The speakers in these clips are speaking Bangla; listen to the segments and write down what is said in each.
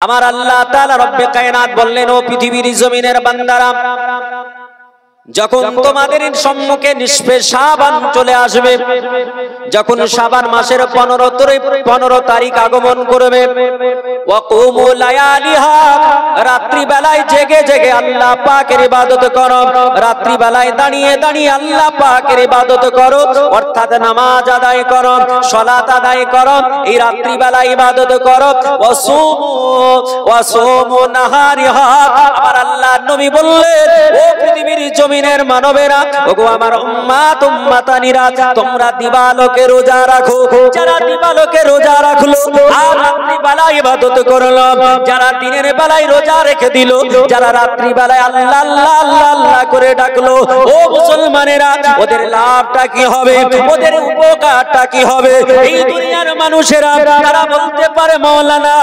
আমার আল্লাহ তাআলা রব্বে কায়নাত বললেন, ও পৃথিবীর জমিনের বান্দারা, যখন তোমাদের সম্মুখে নিষ্পে শাবান চলে আসবে, যখন শাবান মাসের 15 তারিখ আগমন করবে, ওয়াকুমু লায়ালিহা, রাত্রি বেলায় জেগে জেগে আল্লাহ পাকের ইবাদত করো, রাত্রি বেলায় দাঁড়িয়ে দাঁড়িয়ে আল্লাহ পাকের ইবাদত করো, অর্থাৎ নামাজ আদায় করো, সালাত আদায় করো, এই রাত্রি বেলায় ইবাদত করো। ওয়াসুমু নাহারিহা, আমার আল্লাহর নবী বললেন, ও পৃথিবীর জমিনের মানবেরা, ওগো আমার উম্মাত উম্মাতানিরা, তোমরা দিবালোকে রোজা রাখো। যারা দিবালোকে রোজা রাখলো আর রাত্রি বেলায় ইবাদত করলো, যারা দিনের বেলায় রোজা রেখে দিল, যারা রাত্রি বেলায় আল্লাহ আল্লাহ আল্লাহ আল্লাহ করে ডাকলো, ও মুসলমানেরা, ওদের লাভটা কি হবে, ওদের উপকারটা কি হবে? এই দুনিয়ার মানুষেরা তারা বলতে পারে, মাওলানা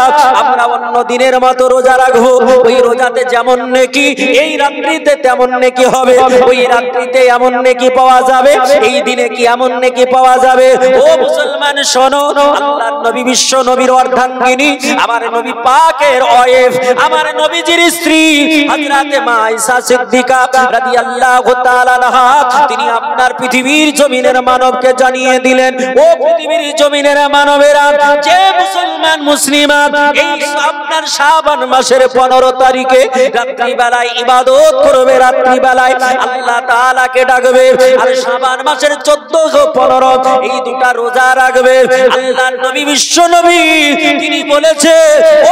আমরা অন্য দিনের মতো রোজা রাখবো, ওই রোজাতে যেমন নেকি এই রাত্রিতে তেমন নেকি হবে, ওই রাত্রিতে এমন নেকি পাওয়া যাবে, এই দিনে কি এমন নেকি পাওয়া যাবে? ও মুসলমান শোনো, আল্লাহর নবী বিশ্ব নবীর অর্ধাঙ্গিনী, আমার নবী পাকের ওয়াইফ, আমার নবীজির স্ত্রী হযরতে মা আয়েশা সিদ্দিকা রাদিয়াল্লাহু তাআলা আনহা, তিনি আপনার পৃথিবীর জমিনের মানবকে জানিয়ে দিলেন, ও পৃথিবীর জমিনের মানবেরা, যে মুসলমান মুসলিমা এই আপনার শাবান মাসের 15 তারিখে রাত্রি বেলায় ইবাদত করবে, রাত্রি বেলায় আল্লাহ তাআলাকে ডাকবে, আর শাবান মাসের 14 ও 15 এই দুটা রোজা রাখবে। আল্লাহর নবী বিশ্ব নবী তিনি বলেছে,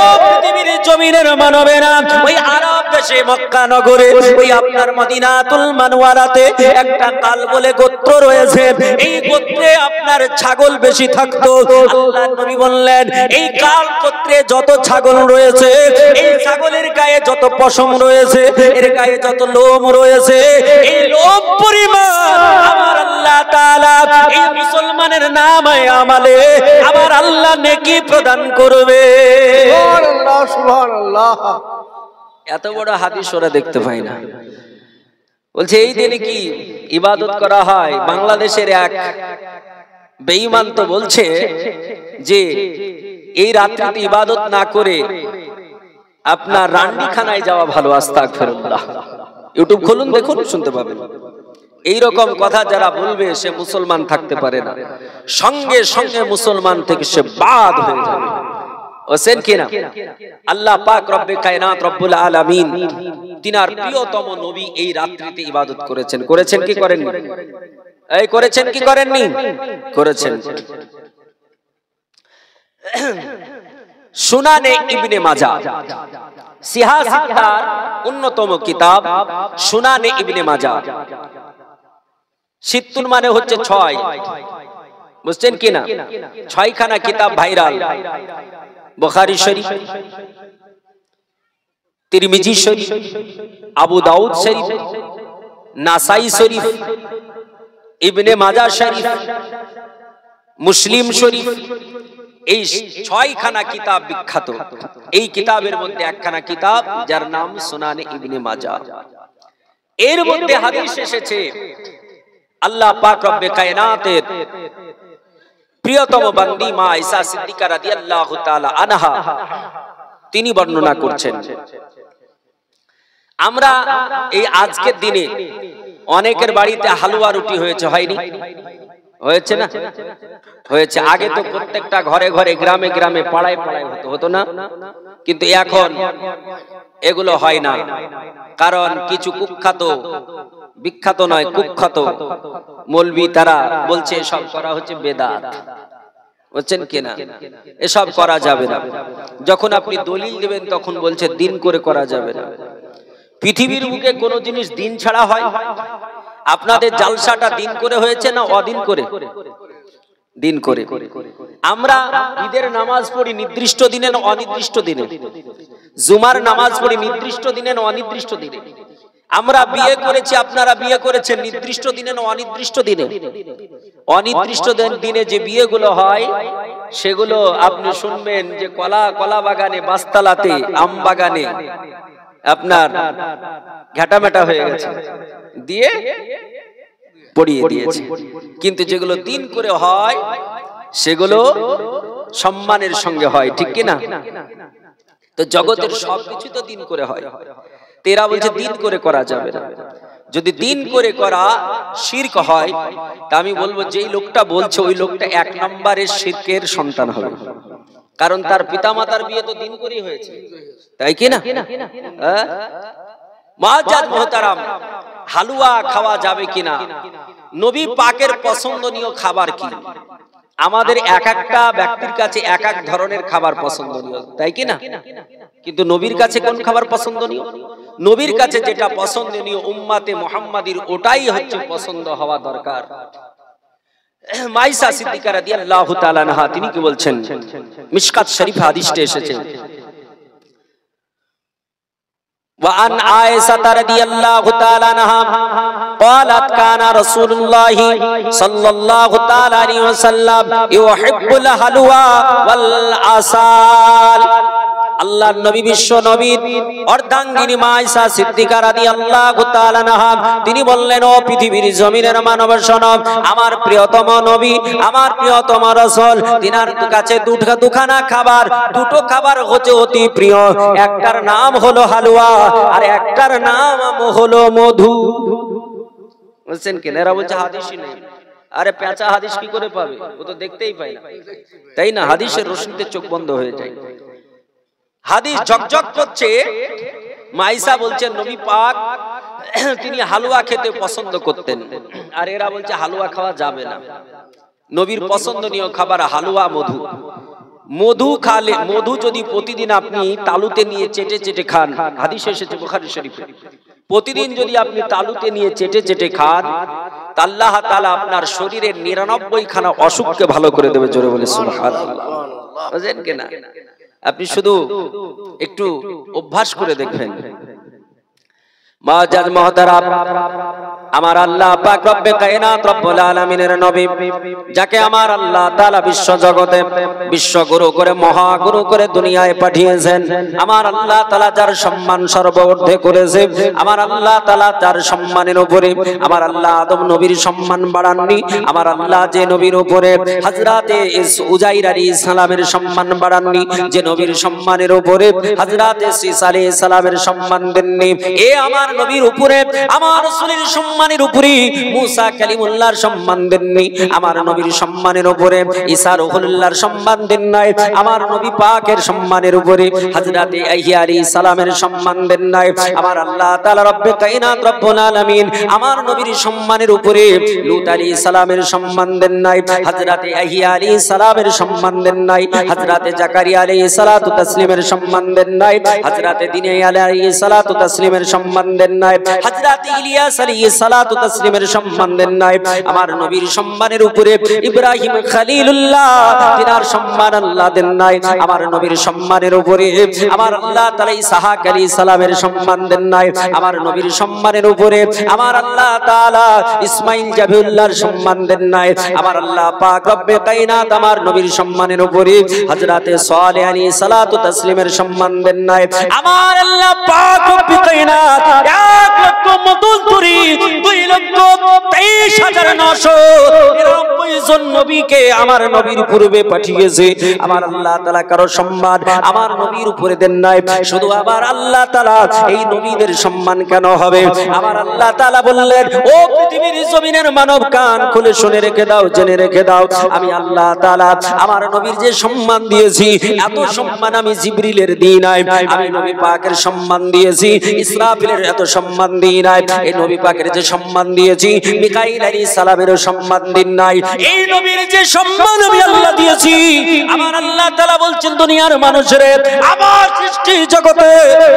ও পৃথিবীর জমিনের মানবেরা, ওই আরব দেশে মক্কা নগরে, ওই আপনার মদিনাতুল মানওয়ারাতে একটা কাল বলে গোত্র রয়েছে, এই গোত্রে আপনার ছাগল বেশি থাকতো। আল্লাহর নবী বললেন, এই কাল গোত্রে যত ছাগল রয়েছে, এই ছাগলের গায়ে যত পশম রয়েছে, এর গায়ে যত লোম রয়েছে, এই লোম পরিমাণ আমার আল্লাহ তাআলা এই মুসলমানের নামে আমালে আমার আল্লাহ নেকি প্রদান করবে। সুবহানাল্লাহ, সুবহানাল্লাহ। এত বড় হাদিস ওরা দেখতে পাই না। বলছে এই দিনে কি ইবাদত করা হয়? বাংলাদেশের এক বেঈমান তো বলছে যে এই রাত্রিতে ইবাদত না করে আপনার রান্ডিখানায় যাওয়া ভালো। আস্তাগফিরুল্লাহ। ইউটিউব খুলুন, দেখুন, শুনতে পাবেন। এইরকম কথা যারা বলবে সে মুসলমান থাকতে পারে না, সঙ্গে সঙ্গে মুসলমান থেকে সে বাদ হয়ে যাবে। হোসেন কিনা আল্লাহ পাক রব্বে কায়নাত রব্বুল আলামিন তিনার প্রিয়তম নবী এই রাত্রিতে ইবাদত করেছেন। করেছেন কি করেননি? এই করেছেন কি করেননি? করেছেন। সুনানে ইবনে মাজাহ, সিহাহ অন্যতম কিতাব সুনানে ইবনে মাজাহ। সিত্তুন মানে হচ্ছে 6, বুঝছেন কিনা? 6খানা কিতাব ভাইরাল। বুখারী শরীফ, তিরমিজি শরীফ, আবু দাউদ শরীফ, নাসাই শরীফ, ইবনে মাজাহ শরীফ, মুসলিম শরীফ, এই 6খানা কিতাব বিখ্যাত। এই কিতাবের মধ্যে একখানা কিতাব যার নাম সুনানে ইবনে মাজাহ। এর মধ্যে হাদিস এসেছে আল্লাহ পাক রব্বে কায়নাতের প্রিয়তম বান্দি মা আয়েশা সিদ্দিকা রাদিয়াল্লাহু তাআলা আনহা তিনি বর্ণনা করছেন, আমরা এই আজকের দিনে অনেকের বাড়িতে হালুয়া রুটি হয়েছে, হয়নি? হয়েছে না? হয়েছে। আগে তো প্রত্যেকটা ঘরে ঘরে, গ্রামে গ্রামে, পাড়ায় পাড়ায় হতো না? কিন্তু এখন এগুলো হয় না, কারণ কিছু কুখ্যাত, বিখ্যাত নয় কুখ্যাত মৌলবি তারা বলছে এসব করা হচ্ছে বেদাত। বুঝছেন কিনা? এসব করা যাবে না। যখন আপনি দলিল দেবেন তখন বলছে দিন করে করা যাবে না। পৃথিবীর বুকে কোন জিনিস দিন ছাড়া হয়? আপনাদের জালসাটা দিন করে হয়েছে না অদিন করে? দিন করে। আমরা ঈদের নামাজ পড়ি নির্দিষ্ট দিনে না অনির্দিষ্ট দিনে? জুমার নামাজ পড়ি নির্দিষ্ট দিনে না অনির্দিষ্ট দিনে? আমরা বিয়ে করেছি, আপনারা বিয়ে করেছেন নির্দিষ্ট দিনে না অনির্দিষ্ট দিনে? অনির্দিষ্ট দিনে যে বিয়েগুলো হয় সেগুলো আপনি শুনবেন যে কলা বাগানে, বাস্তালাতে, আম বাগানে আপনার ঘাটামেটা হয়ে গেছে, দিয়ে পড়িয়ে দিয়েছে। কিন্তু যেগুলো দিন করে হয় সেগুলো সম্মানের সঙ্গে হয়, ঠিক কিনা? তো জগতের সবকিছু তো দিন করে হয়, তেরা বলছে দিন করে করা যাবে না। যদি দিন করে করা শিরক হয়, তা আমি বলবো যেই লোকটা বলছে ওই লোকটা 1 নম্বরের শিরকের সন্তান হবে, কারণ তার পিতামাতার বিয়ে তো দিন করেই হয়েছে, তাই কি না? মুআজ্জাজ মুহতারাম, হালুয়া খাওয়া যাবে কিনা? নবী পাকের পছন্দনীয় খাবার কি? আমাদের এক একটা ব্যক্তির কাছে এক এক ধরনের খাবার পছন্দনীয়, তাই কি না? কিন্তু নবীর কাছে কোন খাবার পছন্দনীয়? নবীর কাছে যেটা পছন্দনীয় উম্মাতে মুহাম্মাদির ওটাই হচ্ছে পছন্দ হওয়া দরকার। মাইসা সিদ্দিকা রাদিয়াল্লাহু তাআলা আনহা তিনি কি বলছেন? মিশকাত শরীফ হাদিসে এসেছে, وعن عائشة رضي الله تعالى عنها قالت كان رسول الله صلى الله تعالى عليه وسلم يحب الحلوى والعسل। আল্লাহর নবী বিশ্ব নবী অর্ধাঙ্গিনী মাইসা সিদ্দিকা রাদিয়াল্লাহু তাআলা আনহা তিনি বললেন, ও পৃথিবীর জমিনের মানব শোনো, আমার প্রিয়তম নবী, আমার প্রিয়তম রাসূল তিনার কাছে দুখানা খাবার, দুটো খাবার হচ্ছে অতি প্রিয়। একটার নাম হলো হালুয়া আর একটার নাম হলো মধু। বুঝছেন কি? এরা বলছে হাদিসই নেই। আরে পেঁচা হাদিস কি করে পাবে? ও তো দেখতেই পায় না, তাই না? হাদিসের রোশনীতে চোখ বন্ধ হয়ে যায়, হাদিস ঝকঝক করছে। মাইসা বলছেন নবী পাক তিনি হালুয়া খেতে পছন্দ করতেন, আর এরা বলছে হালুয়া খাওয়া যাবে না। নবীর পছন্দনীয় খাবার হালুয়া, মধু। মধু খালে, মধু যদি প্রতিদিন আপনি তালুতে নিয়ে চেটে চেটে খান, হাদিস এসেছে বুখারী শরীফে, প্রতিদিন যদি আপনি তালুতে নিয়ে চেটে চেটে খান, আল্লাহ তাআলা আপনার শরীরের 99 খানা অসুখকে ভালো করে দেবে। জোরে বলে সুবহানাল্লাহ। বুঝেন কিনা? আপনি শুধু একটু অভ্যাস করে দেখবেন। মুআজ্জাজ মুহতারাম, আমার আল্লাহ পাক রব্বে কায়নাত রব্বুল আলামিনের নবী, যাকে আমার আল্লাহ তাআলা বিশ্ব জগতে বিশ্বগুরু করে, মহাগুরু করে দুনিয়ায় পাঠিয়েছেন, আমার আল্লাহ তাআলা যার সম্মান সর্বঊর্ধ্বে করেছে, আমার আল্লাহ তাআলা তার সম্মানের উপরে আমার আল্লাহ আদম নবীর সম্মান বাড়াননি। আমার আল্লাহ যে নবীর উপরে হযরতে উজাইর আলাইহিস সালামের সম্মান বাড়াননি, যে নবীর সম্মানের উপরে হযরতে ঈসা আলাইহিস সালামের সম্মান দেননি, এ আমার নবীর উপরে, আমার রাসূলের সম্মানের উপরে মুসা কালিমুল্লাহর সম্মান দেননি, আমার নবীর সম্মানের উপরে ঈসা রূহুল্লাহর সম্মান দেন নাই, আমার নবী পাকের সম্মানের উপরে হযরতে ইয়াহইয়া আলাইহিস সালামের সম্মান দেন নাই। আমার আল্লাহ তাআলা রব্বে কায়নাত রব্বুল আলামিন আমার নবীর সম্মানের উপরে লূত আলাইহিস সালামের সম্মান দেন নাই, হযরতে ইয়াহইয়া আলাইহিস সালামের সম্মান দেন নাই, হযরতে জাকারিয়া আলাইহিস সালাতু তাসলিমের সম্মান দেন নাই, হযরতে দিনিয়া আলাইহিস সালাতু তাসলিমের সম্মান দেন নাই, হযরতে ইলিয়াস আলাইহিস সালাতু তাসলিমের সম্মান দেন নাই। আমার নবীর সম্মানের উপরে ইব্রাহিম খলিলুল্লাহ তিনার সম্মান আল্লাহ দেন নাই। আমার নবীর সম্মানের উপরে আমার আল্লাহ তাআলা ইসহাক আলাইহিস সালামের সম্মান দেন নাই। আমার নবীর সম্মানের উপরে আমার আল্লাহ তাআলা ইসমাঈল জাবিউল্লাহর সম্মান দেন নাই। আমার আল্লাহ পাক রব্বে কায়নাত আমার নবীর সম্মানের উপরে হযরতে সালেহ আলাইহিস সালাতু তাসলিমের সম্মান দেন নাই। আমার আল্লাহ পাক রব্বে কায়নাত 1,23,999 জন নবীকে আমার নবীর পূর্বে পাঠিয়েছে। আমার আল্লাহ তাআলা কারো সম্মান আমার নবীর উপরে দেন নাই। শুধু আবার আল্লাহ তাআলা এই নবীদের সম্মান কেন হবে? আমার আল্লাহ তাআলা বললেন, ও পৃথিবীর জমিনের মানব, কান খুলে শুনে রেখে দাও, জেনে রেখে দাও, আমি আল্লাহ তাআলা আমার নবীর যে সম্মান দিয়েছি, এত সম্মান আমি জিবরিলের দিই নাই। আমি নবী পাকের সম্মান দিয়েছি, ইসরাফিলের এত সম্মান দিই নাই। এই নবী পাকের যে সম্মান দিয়েছি, মিকাইল আলাইহিস সালামেরও সম্মান দিন নাই। এই নবীর যে সম্মান আমি আল্লাহ দিয়েছি, আমার আল্লাহ তাআলা বলছেন, দুনিয়ার মানুষের আমার সৃষ্টি জগতে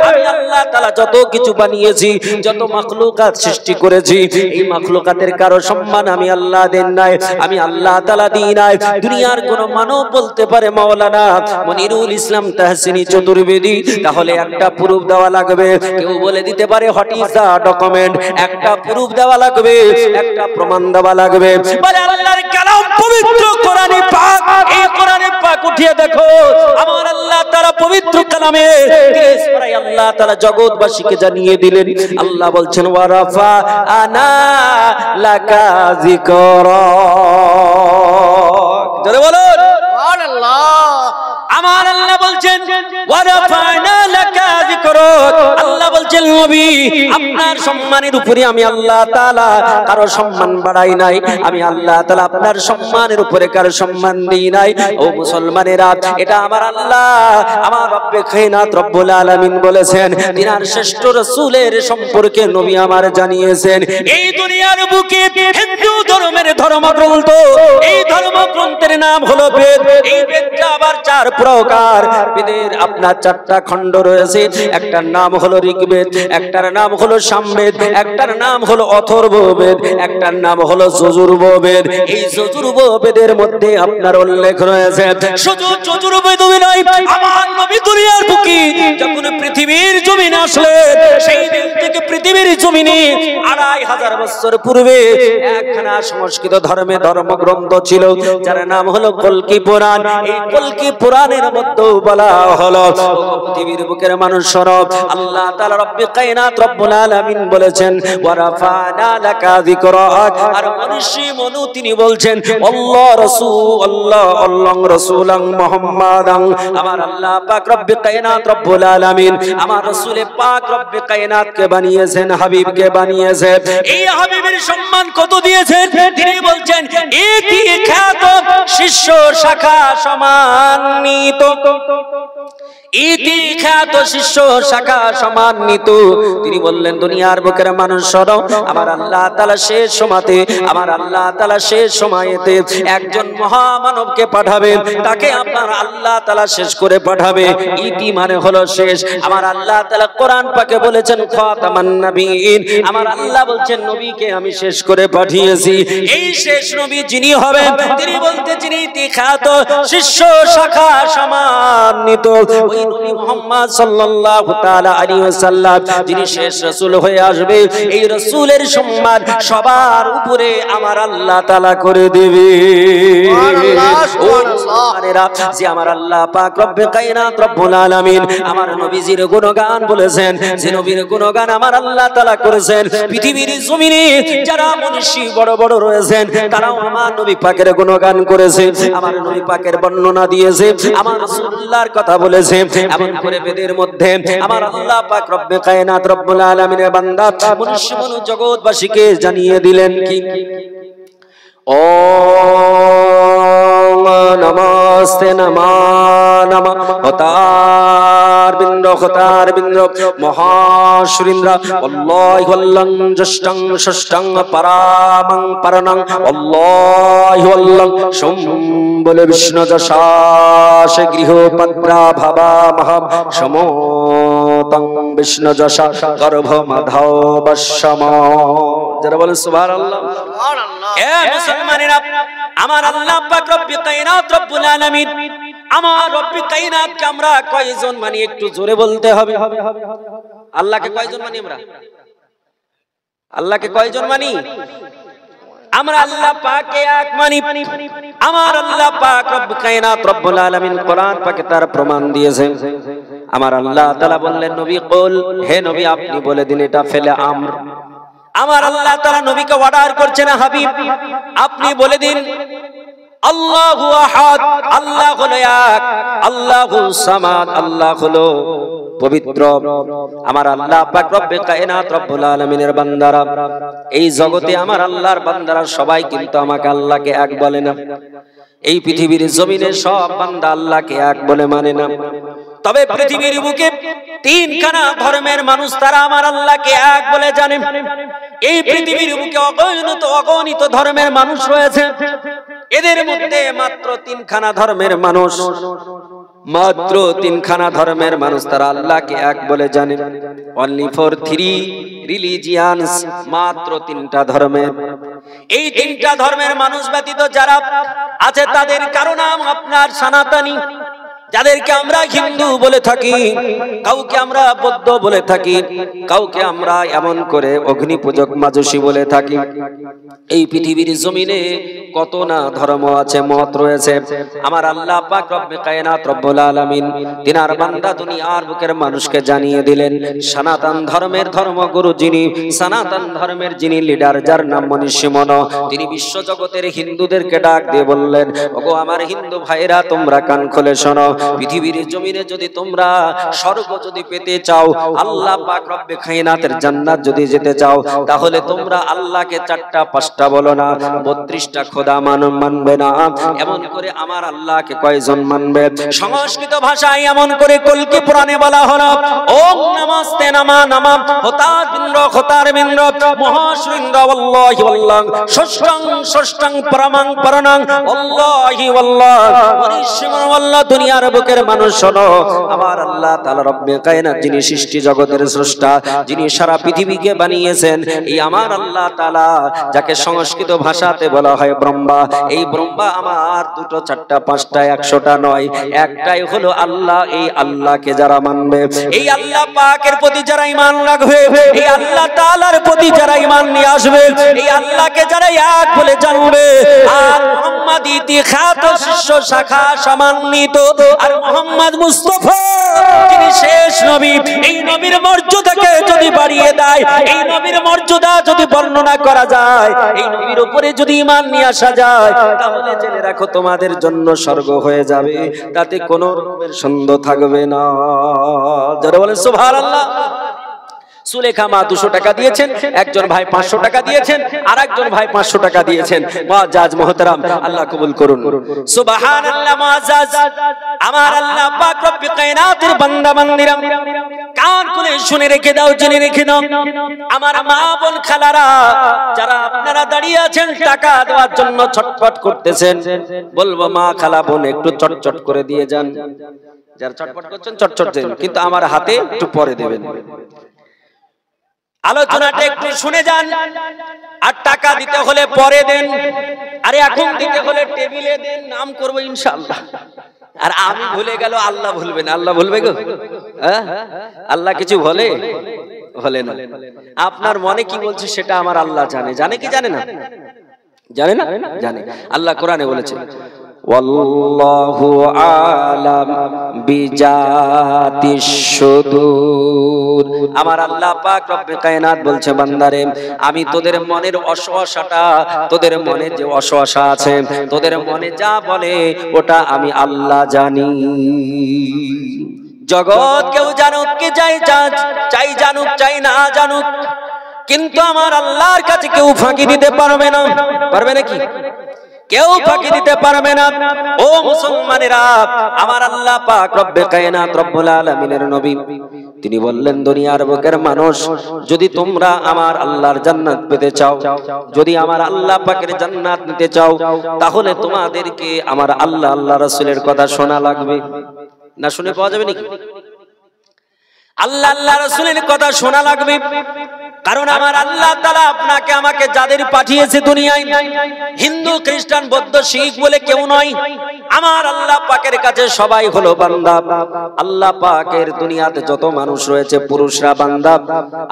আমি আল্লাহ তাআলা যত কিছু বানিয়েছি, যত মাখলুকাত সৃষ্টি করেছি, এই মাখলুকাতের কারো সম্মান আমি আল্লাহ দেন নাই, আমি আল্লাহ তাআলা দিই নাই। দুনিয়ার কোন মানব বলতে পারে মাওলানা মনিরুল ইসলাম তাহসিনী চতুর্বেদী, তাহলে একটা প্রুফ দেওয়া লাগবে। কেউ বলে দিতে পারে হোয়াট ইজ দা ডকুমেন্ট, একটা প্রুফ দেওয়া লাগবে, একটা প্রমাণ দেওয়া লাগবে। বলে আল্লাহর কালাম পবিত্র কোরআনে পাক, এই কোরআনে পাক উঠিয়ে দেখো, আমার আল্লাহ তাআলা পবিত্র কালামে আল্লাহ তাআলা জগৎবাসীকে জানিয়ে দিলেন। আল্লাহ বলছেন, ওয়ারাফা আনা লাকা যিকরা। জোরে বলুন সুবহানাল্লাহ। আমার আল্লাহ বলছেন, ওয়ারাফানা বলছেন নবী আপনার সম্মানের উপরে আমি আল্লাহ তাআলা কারো সম্মান বাড়াই নাই, আমি আল্লাহ তাআলা আপনার সম্মানের উপরে কারো সম্মান দিই নাই। ও মুসলমানেরা, এটা আমার আল্লাহ আমার রব্বে কায়নাত রব্বুল আলামিন বলেছেন। তিনার শ্রেষ্ঠ রাসূলের সম্পর্কে নবী আমার জানিয়েছেন, এই দুনিয়ার বুকে হিন্দু ধর্মের ধর্মগ্রন্থ, এই ধর্মগ্রন্থের নাম হলো বেদ। এই বেদটা আবার চার প্রকার। বেদের আপনার চারটা খণ্ড রয়েছে। একটার নাম হলো ঋগ্বেদ, একটার নাম হলো সামবেদ, একটার নাম হলো অথর্ববেদ, একটার নাম হলো যজুর্বেদ। এই যজুর্বেদের মধ্যে আপনার উল্লেখ রয়েছে শুধু যজুর্বেদ নয়, আমার নবী দুনিয়ার বুকে যখন পৃথিবীর জমিনে আসলেন সেই দিন থেকে পৃথিবীর জমিনে 2500 বছর পূর্বে একখানা সংস্কৃত ধর্মে ধর্মগ্রন্থ ছিল যার নাম হলো কল্কি পুরাণ। এই কল্কি পুরাণের মধ্যে বলা হলো পৃথিবীর বুকের মানুষ সরব আল্লাহ তাআলা রব্বে কায়নাত রব্বুল আলামিন বলেছেন ওয়া রাফা'না লাকা যিকরাক। আর মনীষী মনু তিনি বলছেন আল্লাহ রাসূল আল্লাহ আল্লাহ রাসূলান মুহাম্মাদান। আমার আল্লাহ পাক রব্বে কায়নাত রব্বুল আলামিন আমার রাসূলে পাক রব্বে কায়নাতকে বানিয়েছেন, হাবিবকে বানিয়েছেন। এই হাবিবের সম্মান কত দিয়েছেন তিনি বলছেন একই খ্যাত শিষ্য শাখা সম্মানিত, ইতি খ্যাত শিষ্য শাখা সম্মানিত। তিনি বললেন দুনিয়ার বুকের মানুষ সরব আমার আল্লাহ তাআলা শেষ সময়তে আমার আল্লাহ তাআলা শেষ সময়েতে একজন মহামানবকে পাঠাবেন, তাকে আপনার আল্লাহ তাআলা শেষ করে পাঠাবে। ইতি মানে হলো শেষ। আমার আল্লাহ তাআলা কোরআন পাকে বলেছেন খাতামান নবীন, আমার আল্লাহ বলছেন নবীকে আমি শেষ করে পাঠিয়েছি। এই শেষ নবী যিনি হবেন তিনি বলতে যিনি ইতি খ্যাত শিষ্য শাখা সম্মানিত ওই নবী মুহাম্মদ সাল্লাল্লাহু তাআলা আলাইহি ওয়াসাল্লাম যিনি শেষ রাসূল হয়ে আসবে, এই রাসূলের সম্মান সবার উপরে আমার আল্লাহ তাআলা করে দেবে। সুবহানাল্লাহ। যে আমার আল্লাহ পাক রব্বে কায়নাত রব্বুল আলামিন আমার নবীজির গুণগান বলেছেন, যে নবীর গুণগান আমার আল্লাহ তাআলা করেছেন। পৃথিবীর জমিনে যারা মনীষী বড় বড় রয়েছেন তারাও আমার নবী পাকের গুণগান করেছে, আমার নবী পাকের বর্ণনা দিয়েছে, আমার রাসূলুল্লাহর কথা বলেছে। এমন করে বেদের মধ্যে আমার আল্লাহ পাক রব্বে কায়নাত রব্বুল আলামিনের বান্দা মনুষ্য মনু জগৎবাসীকে জানিয়ে দিলেন কি ও নমস্তে নমা নমঃ হতার বিন্দ মহাশুরিন্দ্র আল্লাহু আল্লাহ জষ্টং ষষ্ঠং পরামং পরনং আল্লাহু আল্লাহ সোম বলে বিষ্ণু যশাস গৃহ পদ্রা ভাবা মহা সমতং বিষ্ণু যশা গর্ভ মাধব বশ্যম। যারা বলেন সুবহানাল্লাহ। এ মুসলমানেরা, আমার আল্লাহ পাক রব্বে কায়নাত রব্বুল আলামিন আমার রব্বে কায়নাতকে আমরা কয়জন মানি একটু জোরে বলতে হবে। আল্লাহকে কয়জন মানি আমরা? আল্লাহকে কয়জন মানি? আমরা আল্লাহ পাককে এক মানি। আমার আল্লাহ পাক রব্বে কায়নাত রব্বুল আলামিন কোরআন পাকে তার প্রমাণ দিয়েছেন। আমার আল্লাহ তাআলা বললেন নবী কুল, হে নবী আপনি বলে দিন এটা ফেলে আমর। আমার আল্লাহ তাআলা নবীকে অর্ডার করছেন হাবিব আপনি বলে দিন আল্লাহু আহাদ, আল্লাহ হলো এক, আল্লাহু সামাদ, আল্লাহ হলো পবিত্র। আমার আল্লাহ পাক রব্বে কায়নাত রব্বুল আলামিনের বান্দারা, এই জগতে আমার আল্লাহর বান্দারা সবাই কিন্তু আমাকে আল্লাহকে এক বলে না। এই পৃথিবীর জমিনে সব বান্দা আল্লাহকে এক বলে মানে না। তবে পৃথিবীর বুকে তিনখানা ধর্মের মানুষ তারা আমার আল্লাহকে এক বলে জানে। এই পৃথিবীর বুকে অগণিত ধর্মের মানুষ রয়েছে, এদের মধ্যে মাত্র তিনখানা ধর্মের মানুষ, মাত্র তিনখানা ধর্মের মানুষ তারা আল্লাহকে এক বলে জানে। অনলি ফর 3 রিলিজিয়ানস, মাত্র তিনটা ধর্মের। এই তিনটা ধর্মের মানুষ ব্যতীত যারা আছে তাদের কারো নাম আপনার সনাতনী, যাদেরকে আমরা হিন্দু বলে থাকি, কাউকে আমরা বৌদ্ধ বলে থাকি, কাউকে আমরা এমন করে অগ্নি পূজক মাজুসী বলে থাকি। এই পৃথিবীর জমিনে কত না ধর্ম আছে, মত রয়েছে। আমার আল্লাহ পাক রব্বে কায়নাত রব্বুল আলামিন তিনার বান্দা দুনিয়ার বুকের মানুষকে জানিয়ে দিলেন সনাতন ধর্মের ধর্মগুরু যিনি, সনাতন ধর্মের যিনি লিডার, যার নাম মনীষী মনো, তিনি বিশ্ব জগতের হিন্দুদেরকে ডাক দিয়ে বললেন ওগো আমার হিন্দু ভাইরা তোমরা কান খুলে শোনো, পৃথিবীর জমিনে যদি তোমরা স্বর্গ যদি পেতে চাও, আল্লাহ পাক রব্বে কায়নাতের জান্নাত যদি যেতে চাও, তাহলে তোমরা আল্লাহকে 4টা 5টা বলো না, 32টা খোদা মানবে না। এমন করে আমার আল্লাহকে কয়জন মানবে? সংস্কৃত ভাষায় এমন করে কলকি পুরাণে বলা হলো, ওম নমস্তে নমা নমা হতার বিন্দ্র হতার বিন্দ্র মহাশ্রিন্দ্র ওয়াল্লাহি ওয়াল্লাহ ষষ্ঠং ষষ্ঠং পরমং পরনং ওয়াল্লাহি ওয়াল্লাহ পরিশ্রম ওয়াল্লাহ। দুনিয়ার বুকের মানুষ শোনো, আমার আল্লাহ তাআলা রব্বে কায়নাত, যিনি সৃষ্টি জগতের স্রষ্টা, যিনি সারা পৃথিবীকে বানিয়েছেন, এই আমার আল্লাহ তাআলা যাকে সংস্কৃত ভাষাতে বলা হয় ব্রহ্মা, এই ব্রহ্মা আমার 2টো 4টা 5টা 100টা নয়, একটাই হলো আল্লাহ। এই আল্লাহকে যারা মানবে, এই আল্লাহ পাকের প্রতি যারা ঈমান রাখবে, এই আল্লাহ তাআলার প্রতি যারা ঈমান নিয়ে আসবে, এই আল্লাহকে যারা এক বলে জানবে, আর মুহাম্মদ ইতিখাত শিষ্য শাখা সম্মানিত আর মুহাম্মদ মুস্তাফা যিনি শেষ নবী, এই নবীর মর্যাদাকে যদি বাড়িয়ে দেয়, এই নবীর মর্যাদা যদি বর্ণনা করা যায়, এই নবীর উপরে যদি ঈমান নিয়ে আসা যায়, তাহলে জেনে রাখো তোমাদের জন্য স্বর্গ হয়ে যাবে, তাতে কোনো রকমের সন্দেহ থাকবে না। যারা বলেন সুবহানাল্লাহ। সুলেখা মা 200 টাকা দিয়েছেন, একজন ভাই 500 টাকা দিয়েছেন, আর একজন ভাই 500 টাকা দিয়েছেন। মুআজ্জাজ মুহতারাম, আল্লাহ কবুল করুন। সুবহানাল্লাহ। মুআজ্জাজ আমার আল্লাহ পাক রব্বে কায়নাতের বান্দা বান্দিরা, কান খুলে শুনে রেখে দাও, জেনে রেখে দাও, আমার মা বোন খালারা যারা আপনারা দাঁড়িয়ে আছেন টাকা দেওয়ার জন্য ছটফট করতেছেন, বলবো মা খালা বোন একটু চটচট করে দিয়ে যান। যারা চটপট করছেন চটচট দেন, কিন্তু আমার হাতে একটু পরে দেবেন। আলোচনাটা একটু শুনে যান, আর টাকা দিতে হলে পরে দেন, আরে এখন দিতে হলে টেবিলে দেন, নাম করবো ইনশাআল্লাহ। আর আমি ভুলে গেল, আল্লাহ ভুলবে না। আল্লাহ ভুলবে গো? আল্লাহ কিছু বলে না। আপনার মনে কি বলছে সেটা আমার আল্লাহ জানে। জানে কি জানে না? জানে না? জানে। আল্লাহ কোরআনে বলেছেন, ওয়াল্লাহু আলাম বিজাতিশ সুদূর। আমার আল্লাহ পাক রব্বে কায়নাত বলছে, বান্দারে আমি তোদের মনের অসহসাটা, তোদের মনে যে অসহসা আছে, তোদের মনে যা বলে ওটা আমি আল্লাহ জানি। জগৎ কেউ জানুক কি চাই জানুক, চাই না জানুক, কিন্তু আমার আল্লাহর কাছে কেউ ফাঁকি দিতে পারবে না। পারবে নাকি? কেউ ফাঁকি দিতে পারবে না। ও মুসলমানেরা, আমার আল্লাহ পাক রব্বে কায়নাত রব্বুল আলামিনের নবী তিনি বললেন, দুনিয়ার বুকের মানুষ, যদি তোমরা আমার আল্লাহর জান্নাত পেতে চাও, যদি আমার আল্লাহ পাকের জান্নাত নিতে চাও, তাহলে তোমাদেরকে আমার আল্লাহ রাসূলের কথা শোনা লাগবে। না শুনে পাওয়া যাবে নাকি? আল্লাহ রাসূলের কথা শোনা লাগবে। কারণ আমার আল্লাহ তাআলা আপনাকে আমাকে যাদের পাঠিয়েছে দুনিয়ায়, হিন্দু খ্রিস্টান বৌদ্ধ শিখ বলে কেউ নয়। আমার আল্লাহ পাকের কাছে সবাই হলো বান্দা। আল্লাহ পাকের দুনিয়াতে যত মানুষ রয়েছে, পুরুষরা বান্দা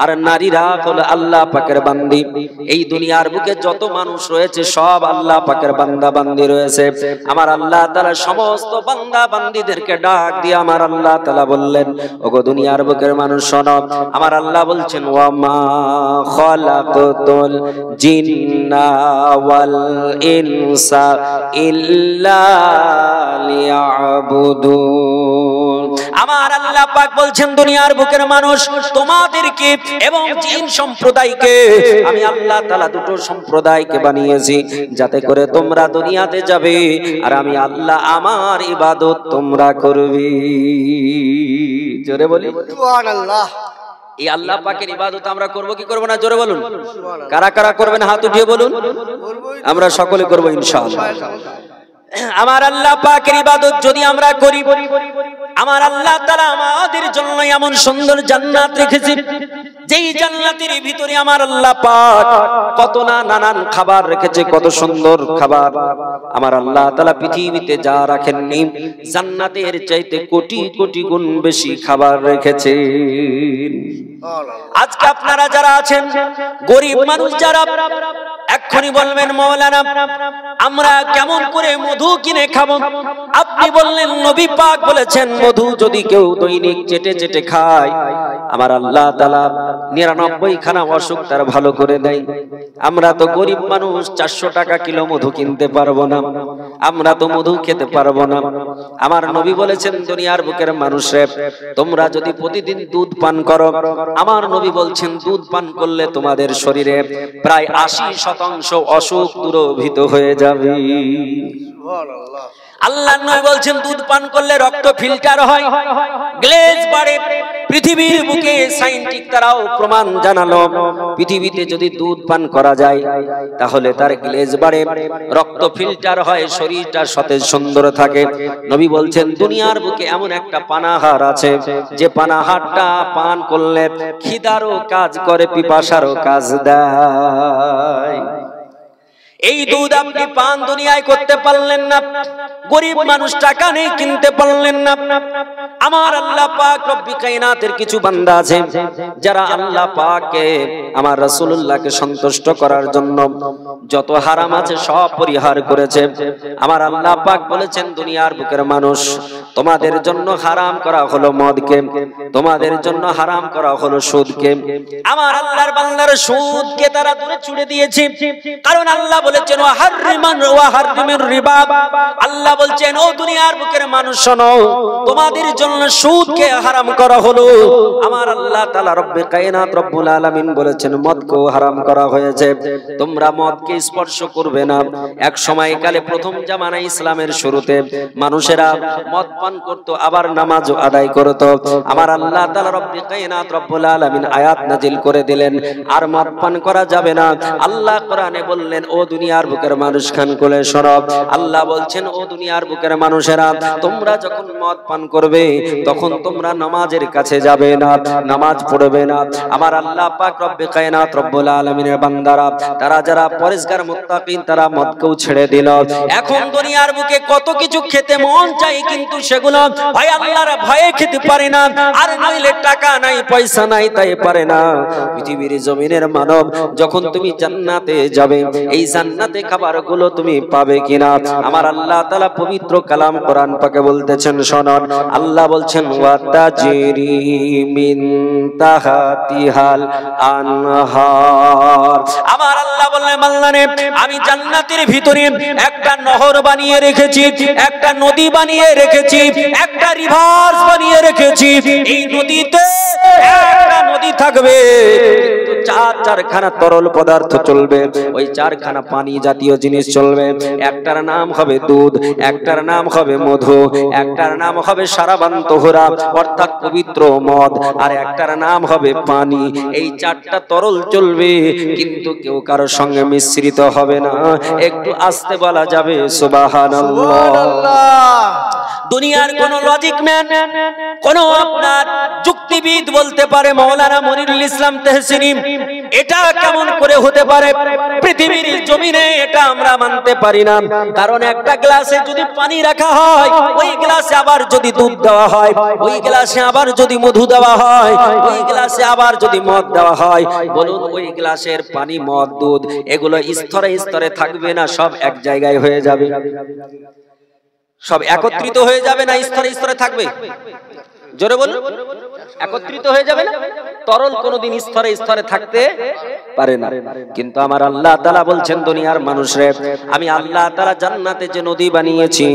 আর নারীরা হলো আল্লাহ পাকের বান্দি। এই দুনিয়ার বুকে যত মানুষ রয়েছে সব আল্লাহ পাকের বান্দা বান্দি রয়েছে। আমার আল্লাহ তাআলা সমস্ত বান্দা বান্দিদেরকে ডাক দিয়ে আমার আল্লাহ তাআলা বললেন, ওগো দুনিয়ার বুকের মানুষ শোনো, আমার আল্লাহ বলছেন, ওয়া মা খালাকতুল জিন্না ওয়াল ইনসা ইল্লা লিয়াবুদুন। আমার আল্লাহ পাক বলছেন, দুনিয়ার বুকের মানুষ তোমাদেরকে এবং জিন সম্প্রদায়কে আমি আল্লাহ তাআলা 2টো সম্প্রদায়কে বানিয়েছি, যাতে করে তোমরা দুনিয়াতে যাবে আর আমি আল্লাহ আমার ইবাদত তোমরা করবে। জোরে বলি সুবহানাল্লাহ। এই আল্লাহ পাকের ইবাদত আমরা করব কি করব না? জোরে বলুন। কারা কারা করবেন হাত উঠিয়ে বলুন। আমরা সকলে করব ইনশাআল্লাহ। আমার আল্লাহ পাকের ইবাদত যদি আমরা করি, আমার আল্লাহ তাআলা আমাদের জন্য এমন সুন্দর জান্নাত রেখেছে, যেই জান্নাতের ভিতরে আমার আল্লাহ পাক কত না নানান খাবার রেখেছে, কত সুন্দর খাবার। আমার আল্লাহ তাআলা পৃথিবীতে যা রাখেননি, জান্নাতের চাইতে কোটি কোটি গুণ বেশি খাবার রেখেছেন। আজকে আপনারা যারা আছেন, গরিব মানুষ যারা, এক এক্ষুনি বলবেন মাওলানা আমরা কেমন করে মধু কিনে খাবো? আপনি বললেন নবী পাক বলেছেন মধু যদি কেউ দৈনিক চেটে চেটে খায় আমার আল্লাহ তাআলা 99 খানা অসুখ তার ভালো করে দেয়। আমরা তো গরিব মানুষ, 400 টাকা কিলো মধু কিনতে পারবো না, আমরা তো মধু খেতে পারবো না। আমার নবী বলেছেন দুনিয়ার বুকের মানুষে তোমরা যদি প্রতিদিন দুধ পান করো, আমার নবী বলছেন দুধ পান করলে তোমাদের শরীরে প্রায় 80% অসুখ দূরীভূত হয়ে যাবে। সুবহানাল্লাহ। আল্লাহর নবী বলছেন দুধ পান করলে রক্ত ফিল্টার হয়, গ্লেজ বাড়ে। পৃথিবীর বুকে সায়েন্টিফিক তারাও প্রমাণ জানালো পৃথিবীতে যদি দুধ পান করা যায় তাহলে তার গ্লেজ বাড়ে, রক্ত ফিল্টার হয়, শরীরটা সতেজ সুন্দর থাকে। নবী বলছেন দুনিয়ার বুকে এমন একটা পানাহার আছে যে পানাহারটা পান করলে খিদারও কাজ করে, পিপাসারও কাজ দেয়। এই দুধ আপনি পান দুনিয়ায় করতে পারলেন না, গরিব মানুষ টাকা নেই কিনতে পারলেন না। আমার আল্লাহ পাক রব্বুল কায়নাতের কিছু বান্দা আছে যারা আল্লাহ পাককে আমার রাসূলুল্লাহকে সন্তুষ্ট করার জন্য যত হারাম আছে সব পরিহার করেছে। আমার আল্লাহ পাক বলেছেন দুনিয়ার বুকের মানুষ তোমাদের জন্য হারাম করা হলো মদকে, তোমাদের জন্য হারাম করা হলো সুদকে। আমার আল্লাহর বান্দার সুদকে তারা দূরে ছুড়ে দিয়েছে, কারণ আল্লাহ বলেছেন ওয়া হাররিমির রিবা। আল্লাহ বলছেন ও দুনিয়ার বুকের মানুষ শোনো, তোমাদের জন্য সুদকে হারাম করা হলো। আমার আল্লাহ তাআলা রব্বুল কায়নাত রব্বুল আলামিন বলেছেন মদকে হারাম করা হয়েছে, তোমরা মদকে স্পর্শ করবে না। এক সময়কালে প্রথম জামানায় ইসলামের শুরুতে মানুষেরা মদ পান করত, আবার নামাজ আদায় করত। আমার আল্লাহ তাআলা রব্বুল কায়নাত রব্বুল আলামিন আয়াত নাজিল করে দিলেন আর মদ পান করা যাবে না। আল্লাহ কোরআনে বললেন ও দুনিয়ার বুকের মানুষ খান কোলে শরব। আল্লাহ বলছেন ও দুনিয়ার বুকের মানুষেরা তোমরা যখন মদ পান করবে তখন তোমরা নামাজের কাছে যাবে না, নামাজ পড়বে না। আমার আল্লাহ পাক রব্বুল কায়নাত রব্বুল আলামিনের বান্দারা তারা যারা পরেজগার মুত্তাকিন তারা মদকেও ছেড়ে দিল। এখন দুনিয়ার বুকে কত কিছু খেতে মন চাই কিন্তু সেগুলো ভাই আল্লাহর ভয়ে খেতে পারে না, আর নইলে টাকা নাই পয়সা নাই তাই পারে না। পৃথিবীর জমিনের মানব যখন তুমি জান্নাতে যাবে এই জান্নাতে খাবারগুলো তুমি পাবে কিনা? আমার আল্লাহ তাআলা পবিত্র কালাম কোরআন পাকে বলতেছেন শুনুন, আল্লাহ বলছেন ওয়া তাজরি মিন তাহতিহাল আনহার। আমার আল্লাহ বললেন বান্দারে আমি জান্নাতের ভিতরে একটা নহর বানিয়ে রেখেছি, একটা নদী বানিয়ে রেখেছি, একটা রিভার্স বানিয়ে রেখেছি। এই নদীতে একটা নদী থাকবে কিন্তু চারখানা তরল পদার্থ চলবে, ওই চারখানা পানি জাতীয় জিনিস চলবে। একটার নাম হবে দুধ, একটার নাম হবে মধু, একটার নাম হবে সারাবান তোহরা অর্থাৎ পবিত্র মদ, আর একটার নাম হবে পানি। এই চারটা তরল চলবে কিন্তু কেউ কারোর সঙ্গে মিশ্রিত হবে না। একটু আস্তে বলা যাবে সুবহানাল্লাহ। দুনিয়ার কোন লজিক ম্যান, কোন আপনার যুক্তিবিদ বলতে পারে মাওলানা মনিরুল ইসলাম তেহসিনি এটা কেমন করে হতে পারে? পৃথিবীর জমিনে এটা আমরা মানতে পারি না, কারণ একটা গ্লাসে যদি পানি রাখা হয় ওই গ্লাসে আবার যদি দুধ দেওয়া হয়, ওই গ্লাসে আবার যদি মধু দেওয়া হয়, ওই গ্লাসে আবার যদি মদ দেওয়া হয়, বলুন ওই গ্লাসের পানি মদ দুধ এগুলো স্তরে স্তরে থাকবে না, সব এক জায়গায় হয়ে যাবে? সব একত্রিত হয়ে যাবে না স্তরে স্তরে থাকবে? জোরে বলুন, একত্রিত হয়ে যাবে না? তরল কোনদিন স্তরে স্তরে থাকতে পারে না। কিন্তু আমার আল্লাহ তাআলা বলছেন দুনিয়ার মানুষরে আমি আল্লাহ তাআলা জান্নাতে যে নদী বানিয়েছি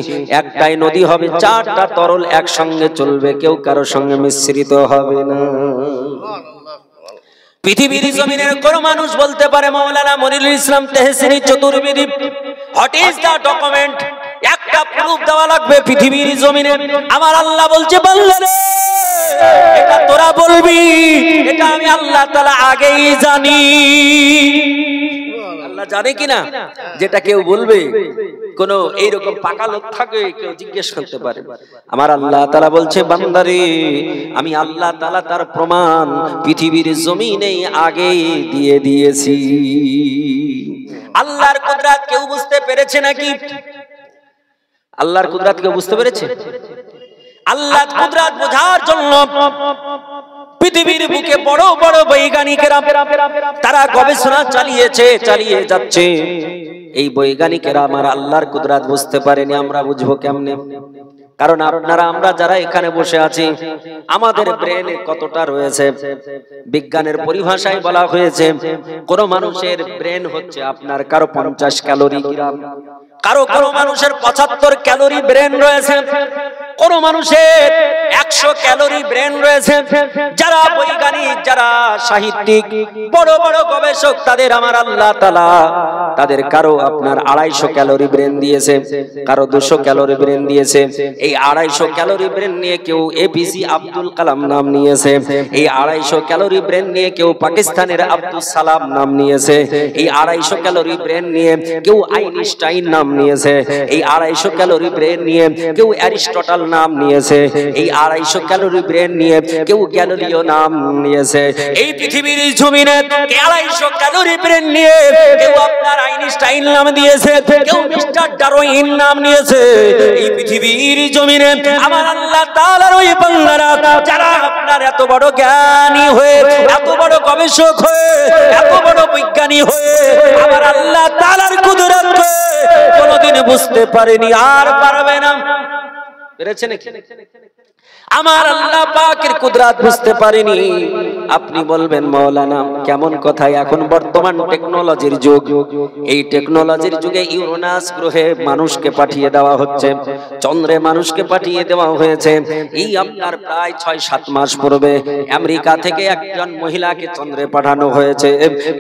একটাই নদী হবে, চারটা তরল একসঙ্গে চলবে, কেউ কারোর সঙ্গে মিশ্রিত হবে না। পৃথিবীর জমিনের কোন মানুষ বলতে পারে Maulana Monirul Islam Tehsini Chaturvedi what is the document? একটা প্রুফ দেওয়া লাগবে পৃথিবীর জমিনে। আমার আল্লাহ বলছে বান্দারে এটা তোরা বলবি, এটা আমি আল্লাহ তাআলা আগেই জানি। আল্লাহ জানে কিনা যেটা কেউ বলবে? কোন এইরকম পাকা লোক থাকে কেউ জিজ্ঞেস করতে পারে? আমার আল্লাহ তাআলা বলছে বান্দারে আমি আল্লাহ তাআলা তার প্রমাণ পৃথিবীর জমিনে আগেই দিয়ে দিয়েছি। আল্লাহর কুদরত কেউ বুঝতে পেরেছে নাকি? আল্লাহর কুদরত কেউ বুঝতে পেরেছে? আল্লাহর কুদরত বোঝার জন্য পৃথিবীর বুকে বড় বড় বৈজ্ঞানিকেরা তারা গবেষণা চালিয়ে যাচ্ছে। এই বৈজ্ঞানিকেরা আমার আল্লাহর কুদরত বুঝতে পারেনি, আমরা বুঝবো কেমনে? কারণ আপনারা আমরা যারা এখানে বসে আছি আমাদের ব্রেনে কতটা রয়েছে, বিজ্ঞানের পরিভাষায় বলা হয়েছে কোন মানুষের ব্রেন হচ্ছে আপনার কারো 50 ক্যালোরি গ্রাম, কারো মানুষের 75 ক্যালোরি ব্রেন রয়েছে, কোন মানুষের 100 ক্যালোরি ব্রেন রয়েছে। যারা বৈজ্ঞানিক, যারা সাহিত্যিক, বড় বড় গবেষক, তাদের আমার আল্লাহ তাআলা তাদের কারো আপনার 250 ক্যালোরি ব্রেন দিয়েছে, কারো 200 ক্যালোরি ব্রেন দিয়েছে। এই 250 ক্যালোরি ব্রেন নিয়ে কেউ এপিজে আব্দুল কালাম নাম নিয়েছে, এই 250 ক্যালোরি ব্রেন নিয়ে কেউ পাকিস্তানের আব্দুল সালাম নাম নিয়েছে, এই 250 ক্যালোরি ব্রেন নিয়ে কেউ আইনস্টাইন নাম নিয়েছে, এই 250 ক্যালোরি ব্রেন নিয়ে কেউ অ্যারিস্টটল নাম নিয়েছে, এই 250 ক্যালোরি ব্রেন নিয়ে কেউ গ্যালিলিও নাম নিয়েছে। এই পৃথিবীর জমিনে 250 ক্যালোরি ব্রেন নিয়ে কেউ আপনার আইনস্টাইন নাম দিয়েছে, কেউ মিস্টার ডারউইন নাম নিয়েছে। এই পৃথিবীর জমিনে আমার আল্লাহ তাআলার ওই বান্দারা যারা আপনার এত বড় জ্ঞানী হয়ে, এত বড় গবেষক হয়ে, এত বড় বিজ্ঞানী হয়ে আমার আল্লাহ তাআলার কুদরত কোনদিন বুঝতে পারেনি, আর পারবে না। পেরেছে নাকি? আমার আল্লাহ পাকের কুদরত বুঝতে পারেনি। আপনি বলবেন মাওলানা কেমন কথা, এখন বর্তমান টেকনোলজির যুগ, এই টেকনোলজির যুগে ইউরেনাস গ্রহে মানুষকে পাঠিয়ে দেওয়া হচ্ছে, চন্দ্রে মানুষকে পাঠিয়ে দেওয়া হয়েছে। এই আপনার প্রায় 6-7 মাস পূর্বে আমেরিকা থেকে একজন মহিলাকে চন্দ্রে পাঠানো হয়েছে।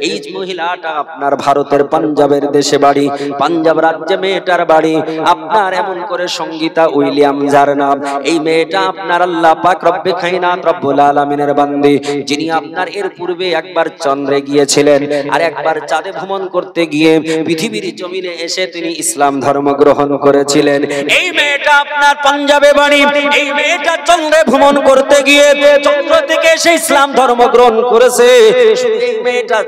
এই মহিলাটা আপনার ভারতের পাঞ্জাবের দেশে বাড়ি, পাঞ্জাব রাজ্যে মেয়েটার বাড়ি আপনার, এমন করে সঙ্গীতা উইলিয়াম যার নাম। এই মেয়েটা আপনার আল্লাহ পাক রব্বে কায়নাত রব্বুল আলামিনের বান্দি, যিনি আপনার এর পূর্বে একবার চন্দ্রে গিয়েছিলেন আর একবার চাঁদে ভ্রমণ করতে গিয়ে পৃথিবীর জমিনে এসে তিনি ইসলাম ধর্ম গ্রহণ করেছিলেন। এই মেয়েটা আপনার পাঞ্জাবে বাড়ি, এই মেয়েটা চন্দ্রে ভ্রমণ করতে গিয়ে চন্দ্র থেকে এসে ইসলাম ধর্ম গ্রহণ করেছে। এই মেয়েটা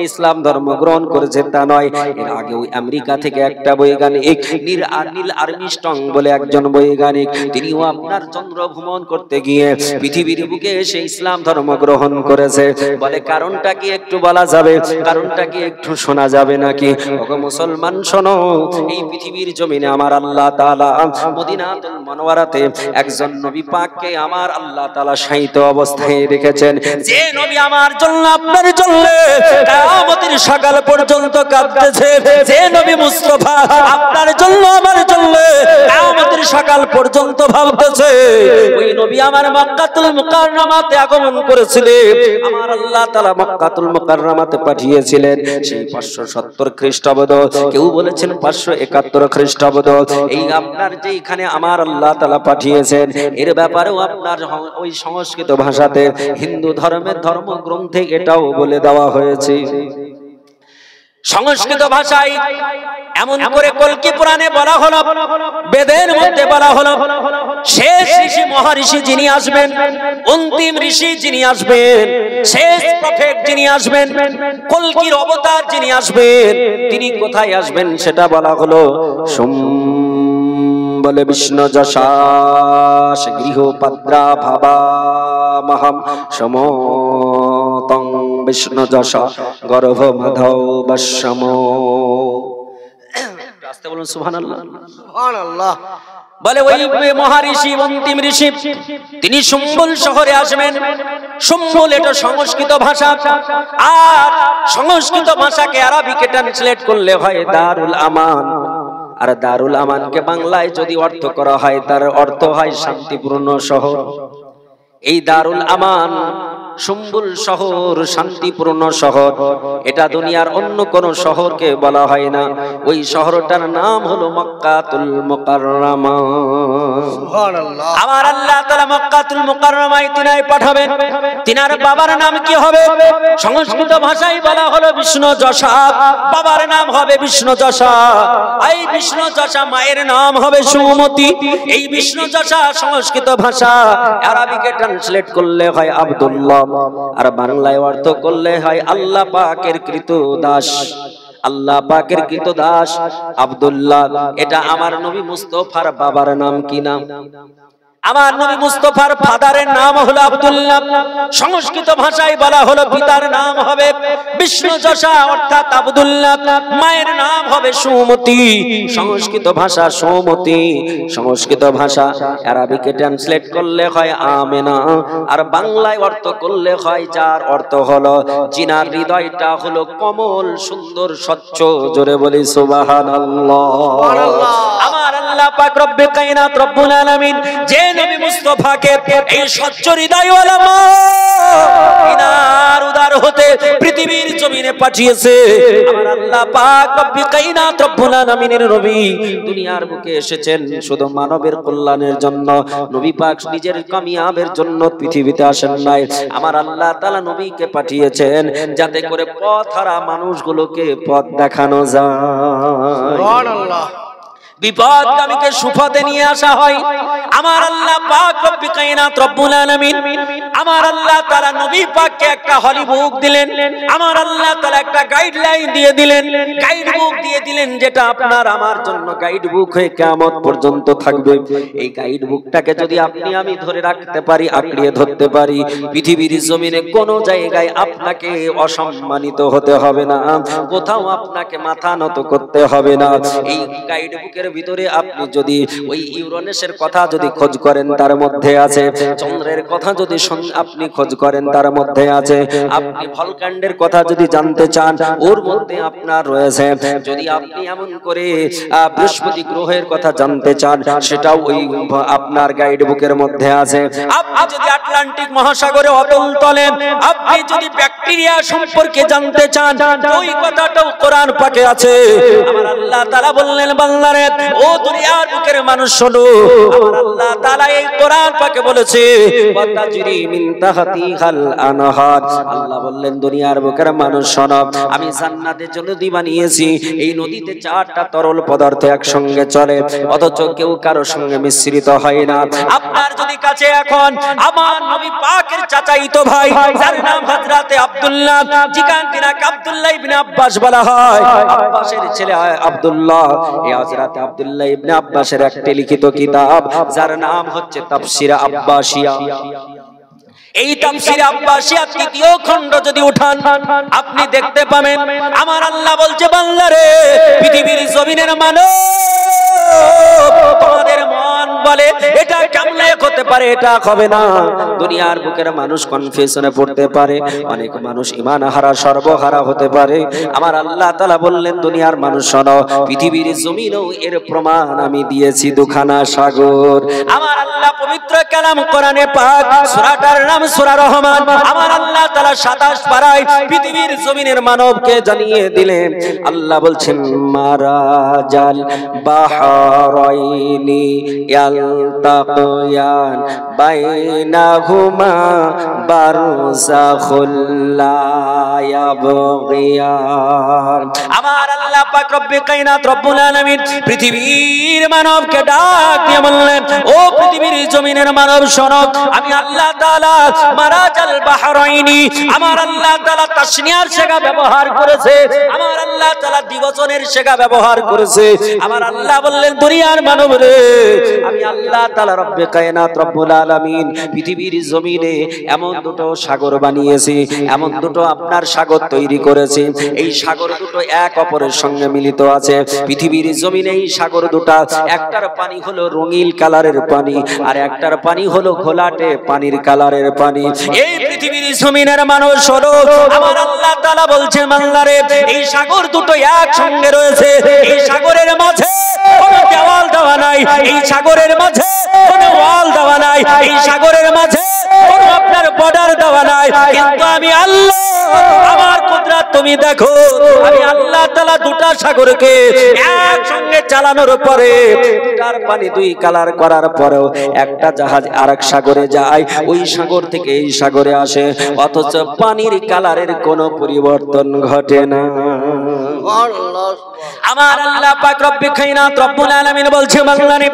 ইসলাম ধর্ম গ্রহণ করেছে তা নয়, এর আগেও আমেরিকা থেকে একটা বৈজ্ঞানিক নীল আর্মস্ট্রং বলে একজন বৈজ্ঞানিক, তিনিও আপনার চন্দ্র ভ্রমণ করতে গিয়ে পৃথিবীর বুকে এসে ইসলাম ধর্ম গ্রহণ করেছে। বলে কারণটা কি একটু বলা যাবে? কারণটা কি একটু শোনা যাবে নাকি? ওগো মুসলমান শোনো, এই পৃথিবীর জমিনে আমার আল্লাহ তাআলা মদিনাতুল মুনাওয়ারাতে একজন নবী পাককে আমার আল্লাহ তাআলা শায়িত অবস্থায় রেখেছেন, যে নবী আমার জন্য আপনার জন্য কিয়ামতের সকাল পর্যন্ত কাঁদতেছে, যে নবী মুস্তাফা আপনার জন্য আমার জন্য কিয়ামতের সকাল পর্যন্ত ভাবতেছে। ওই নবী আমার মক্কাতুল মুকাররমাতে আগমন করেছিলেন, আমার আল্লাহ তাআলা মক্কাতুল মুকাররমাতে পাঠিয়েছিলেন সেই 570 খ্রিস্টাব্দ, কেউ বলেছেন 571 খ্রিস্টাব্দ। এই আপনার যেখানে আমার আল্লাহ তাআলা পাঠিয়েছেন, এর ব্যাপারেও আপনার ওই সংস্কৃত ভাষাতে হিন্দু ধর্মের ধর্মগ্রন্থে এটাও বলে দেওয়া হয়েছে। সংস্কৃত ভাষায় এমন করে কল্কি পুরাণে বলা হলো, বেদের মধ্যে বলা হলো, শেষ ঋষি মহারিষি যিনি আসবেন, অন্তিম ঋষি যিনি আসবেন, শেষ প্রফেট যিনি আসবেন, কল্কির অবতার যিনি আসবেন, তিনি কোথায় আসবেন সেটা বলা হলো। বলে বিষ্ণু যশাস গৃহপদ্রা ভাবা মহম সমতং বিষ্ণু যশা গর্ভ মাধব বশ্যম। আস্তে বলুন সুবহানাল্লাহ। সুবহানাল্লাহ। বলে ওই মহারিষি অন্তিম ঋষি তিনি শুম্বল শহরে আসবেন। শুম্বল এটা সংস্কৃত ভাষা, আর সংস্কৃত ভাষাকে আরবিকে ট্রান্সলেট করলে হয় দারুল আমান, আর দারুল আমানকে বাংলায় যদি অর্থ করা হয় তার অর্থ হয় শান্তিপূর্ণ শহর। এই দারুল আমান শুম্বুল শহর, শান্তিপূর্ণ শহর, এটা দুনিয়ার অন্য কোন শহরকে বলা হয় না। ওই শহরটার নাম হলো মক্কাতুল মুকাররমা। সুবহানাল্লাহ। আমার আল্লাহ তাআলা মক্কাতুল মুকাররমায় তিনাই পাঠাবেন। তিনার বাবার নাম কি হবে? সংস্কৃত ভাষায় বলা হলো বিষ্ণু যশা, বাবার নাম হবে বিষ্ণু যশা। এই বিষ্ণু যশা মায়ের নাম হবে সুমতি। এই বিষ্ণু যশা সংস্কৃত ভাষা, আরবিকে ট্রান্সলেট করলে হয় আব্দুল্লাহ, আর বাংলায় অর্থ করলে হয় আল্লাহ পাকের কৃত দাস। আল্লাহ পাকের কৃত দাস আব্দুল্লাহ, এটা আমার নবী মুস্তাফার বাবার নাম কি নাম? আমার নবী মুস্তাফার ফাদারের নাম হলো আব্দুল্লাহ, সংস্কৃত ভাষায় বলা হলো পিতার নাম হবে বিষ্ণু যশা অর্থাৎ আব্দুল্লাহ, মায়ের নাম হবে সুমতি, সংস্কৃত ভাষা সুমতি, সংস্কৃত ভাষা আরবিকে ট্রান্সলেট করলে হয় আমেনা, আর বাংলায় অর্থ করলে হয় যার অর্থ হলো জিনার হৃদয়টা হলো কমল সুন্দর স্বচ্ছ। জোরে বলি সুবহানাল্লাহ। আমার আল্লাহ পাক রব্বে কায়নাত রব্বুল আলামিন যে নবী মুস্তাফাকে এই স্বচ্ছ হৃদয়ওয়ালা মা ইনার উদার হতে পৃথিবীর জমিনে পাঠিয়েছে। আমার আল্লাহ পাক রব্বে কায়নাত রব্বুল আলামিনের নবী দুনিয়ার বুকে এসেছেন শুধু মানবের কল্যাণের জন্য। নবী পাক নিজের কামিয়াবের জন্য পৃথিবীতে আসেন নাই। আমার আল্লাহ তাআলা নবীকে পাঠিয়েছেন যাতে করে পথহারা মানুষগুলোকে পথ দেখানো যায়, সুবহানাল্লাহ। বিপদগামীকে সুপথে নিয়ে আসা হয়। আমার আল্লাহ পাক রব্বুল কায়নাত রব্বুল আলামিন আমার আল্লাহ তাআলা নবী পাককে একটা হলি বুক দিলেন। আমার আল্লাহ তাআলা একটা গাইডলাইন দিয়ে দিলেন, গাইড বুক দিয়ে দিলেন যেটা আপনার আমার জন্য গাইড বুক হয়ে কিয়ামত পর্যন্ত থাকবে। এই গাইড বুকটাকে যদি আপনি আমি ধরে রাখতে পারি, আঁকড়িয়ে ধরতে পারি, পৃথিবীর জমিনে কোনো জায়গায় আপনাকে অসম্মানিত হতে হবে না, কোথাও আপনাকে মাথা নত করতে হবে না। এই গাইড বুকের ভিতরে আপনি যদি ওই ইউরেনাসের কথা যদি খোঁজ করেন তার মধ্যে আছে, চন্দ্রের কথা যদি আপনি খোঁজ করেন তার মধ্যে আছে, আপনি ভলকান্ডের কথা যদি জানতে চান ওর মধ্যে আপনার রয়েছে, যদি আপনি এমন করে বৃহস্পতি গ্রহের কথা জানতে চান সেটাও ওই আপনার গাইড বুকের মধ্যে আছে। আপনি যদি আটলান্টিক মহাসাগরে অতল তলে আপনি যদি ব্যাকটেরিয়া সম্পর্কে জানতে চান ওই কথাটাও কোরআন পাকে আছে। আমার আল্লাহ তাআলা বললেন বান্দারে ও দুনিয়ার বুকের মানুষ শোনো, আমার আল্লাহ তাআলা এই কোরআন পাকে বলেছে ওয়াতাজরি মিন তাহতিহাল আনহার। আল্লাহ বললেন দুনিয়ার বুকের মানুষ শোনো, আমি জান্নাতের জন্য নদী বানিয়েছি, এই নদীতে চারটা তরল পদার্থ একসঙ্গে চলে অথচ কেউ কারো সঙ্গে মিশ্রিত হয় না। আপনার যদি কাছে এখন আমার নবী পাকের চাচাইতো ভাই যার নাম হযরতে আব্দুল্লাহ, যেখান থেকে আব্দুল্লাহ ইবনে আব্বাস বলা হয়, আব্বাসের ছেলে আব্দুল্লাহ, এই হযরতে আব্দুল্লাহ ইবনে আব্বাসের একটি লিখিত কিতাব যার নাম হচ্ছে তাফসীর আব্বাসিয়া। এই তাফসীর আব্বাসিয়া তৃতীয় খণ্ড যদি উঠান আপনি দেখতে পাবেন আমার আল্লাহ বলছে বান্দারে পৃথিবীর জমিনের মানুষ তোমাদের মন বলে এটা কেমনে হতে পারে, এটা হবে না। দুনিয়ার বুকের মানুষ কনফিউশনে পড়তে পারে, অনেক মানুষ ঈমান হারা সর্বহারা হতে পারে। আমার আল্লাহ তাআলা বললেন দুনিয়ার মানুষ শোনো, পৃথিবীর জমিনেও এর প্রমাণ আমি দিয়েছি দুখানা সাগর। আমার আল্লাহ পবিত্র কালাম কোরআনে পাক সূরাটার নাম সূরা রহমান। আমার আল্লাহ তাআলা 27 পারায় পৃথিবীর জমিনের মানবকে জানিয়ে দিলেন। আল্লাহ বলছেন মারাজাল বাহরাইনি ইয়ালতাকিয়ান বাইনাহুমা বারযাখুল লা ইয়াবগিয়ান। আমার আল্লাহ পাক রব্বে কায়নাত রব্বুল আলামিন পৃথিবীর মানবকে ডাক দিয়ে বললেন ও পৃথিবীর জমিনের মানব শোনো, আমি আল্লাহ তাআলা মারাজাল বাহরাইনি, আমার আল্লাহ তাআলা তাসনিয়ার শিগা ব্যবহার করেছে, আমার আল্লাহ তাআলা দ্বিবচনের শিগা ব্যবহার করেছে। আমার আল্লাহ বললেন দুনিয়ার মানব রে, আমি আল্লাহ তাআলা রব্বে কায়নাত রব্বুল আলামিন পৃথিবীর জমিনে এমন দুটো সাগর বানিয়েছি, এমন দুটো আপনার সাগর তৈরি করেছি। এই সাগর দুটো এক অপরের সঙ্গে মিলিত আছে। পৃথিবীর জমিনে এই সাগর দুটো একটার পানি হলো রঙিন কালারের পানি আর একটার পানি হলো ঘোলাটে পানির কালারের পানি। এই পৃথিবীর জমিনের মানুষ হলো আমার আল্লাহ তাআলা বলছে বান্দারে এই সাগর দুটো একসঙ্গে রয়েছে, এই সাগরের মাঝে কোনো দেওয়াল দেওয়া নাই, এই সাগরের মাঝে কোনো ওয়াল দেওয়া নাই, এই সাগরের মাঝে কোনো আপনার বর্ডার দেওয়া নাই। কিন্তু আমি আল্লাহ আমার কুদরত তুমি দেখো, আমি আল্লাহ তাআলা দুটো সাগরকে একসঙ্গে চালানোর পরে দুটার পানি দুই কালার করার পরেও একটা জাহাজ আরেক সাগরে যায়, ওই সাগর থেকে এই সাগরে আসে অথচ পানির কালারের কোনো পরিবর্তন ঘটে না। আমার আল্লাহ পাক রব্বে কায়নাত রব্বুল আলামিন বলছে বান্দারে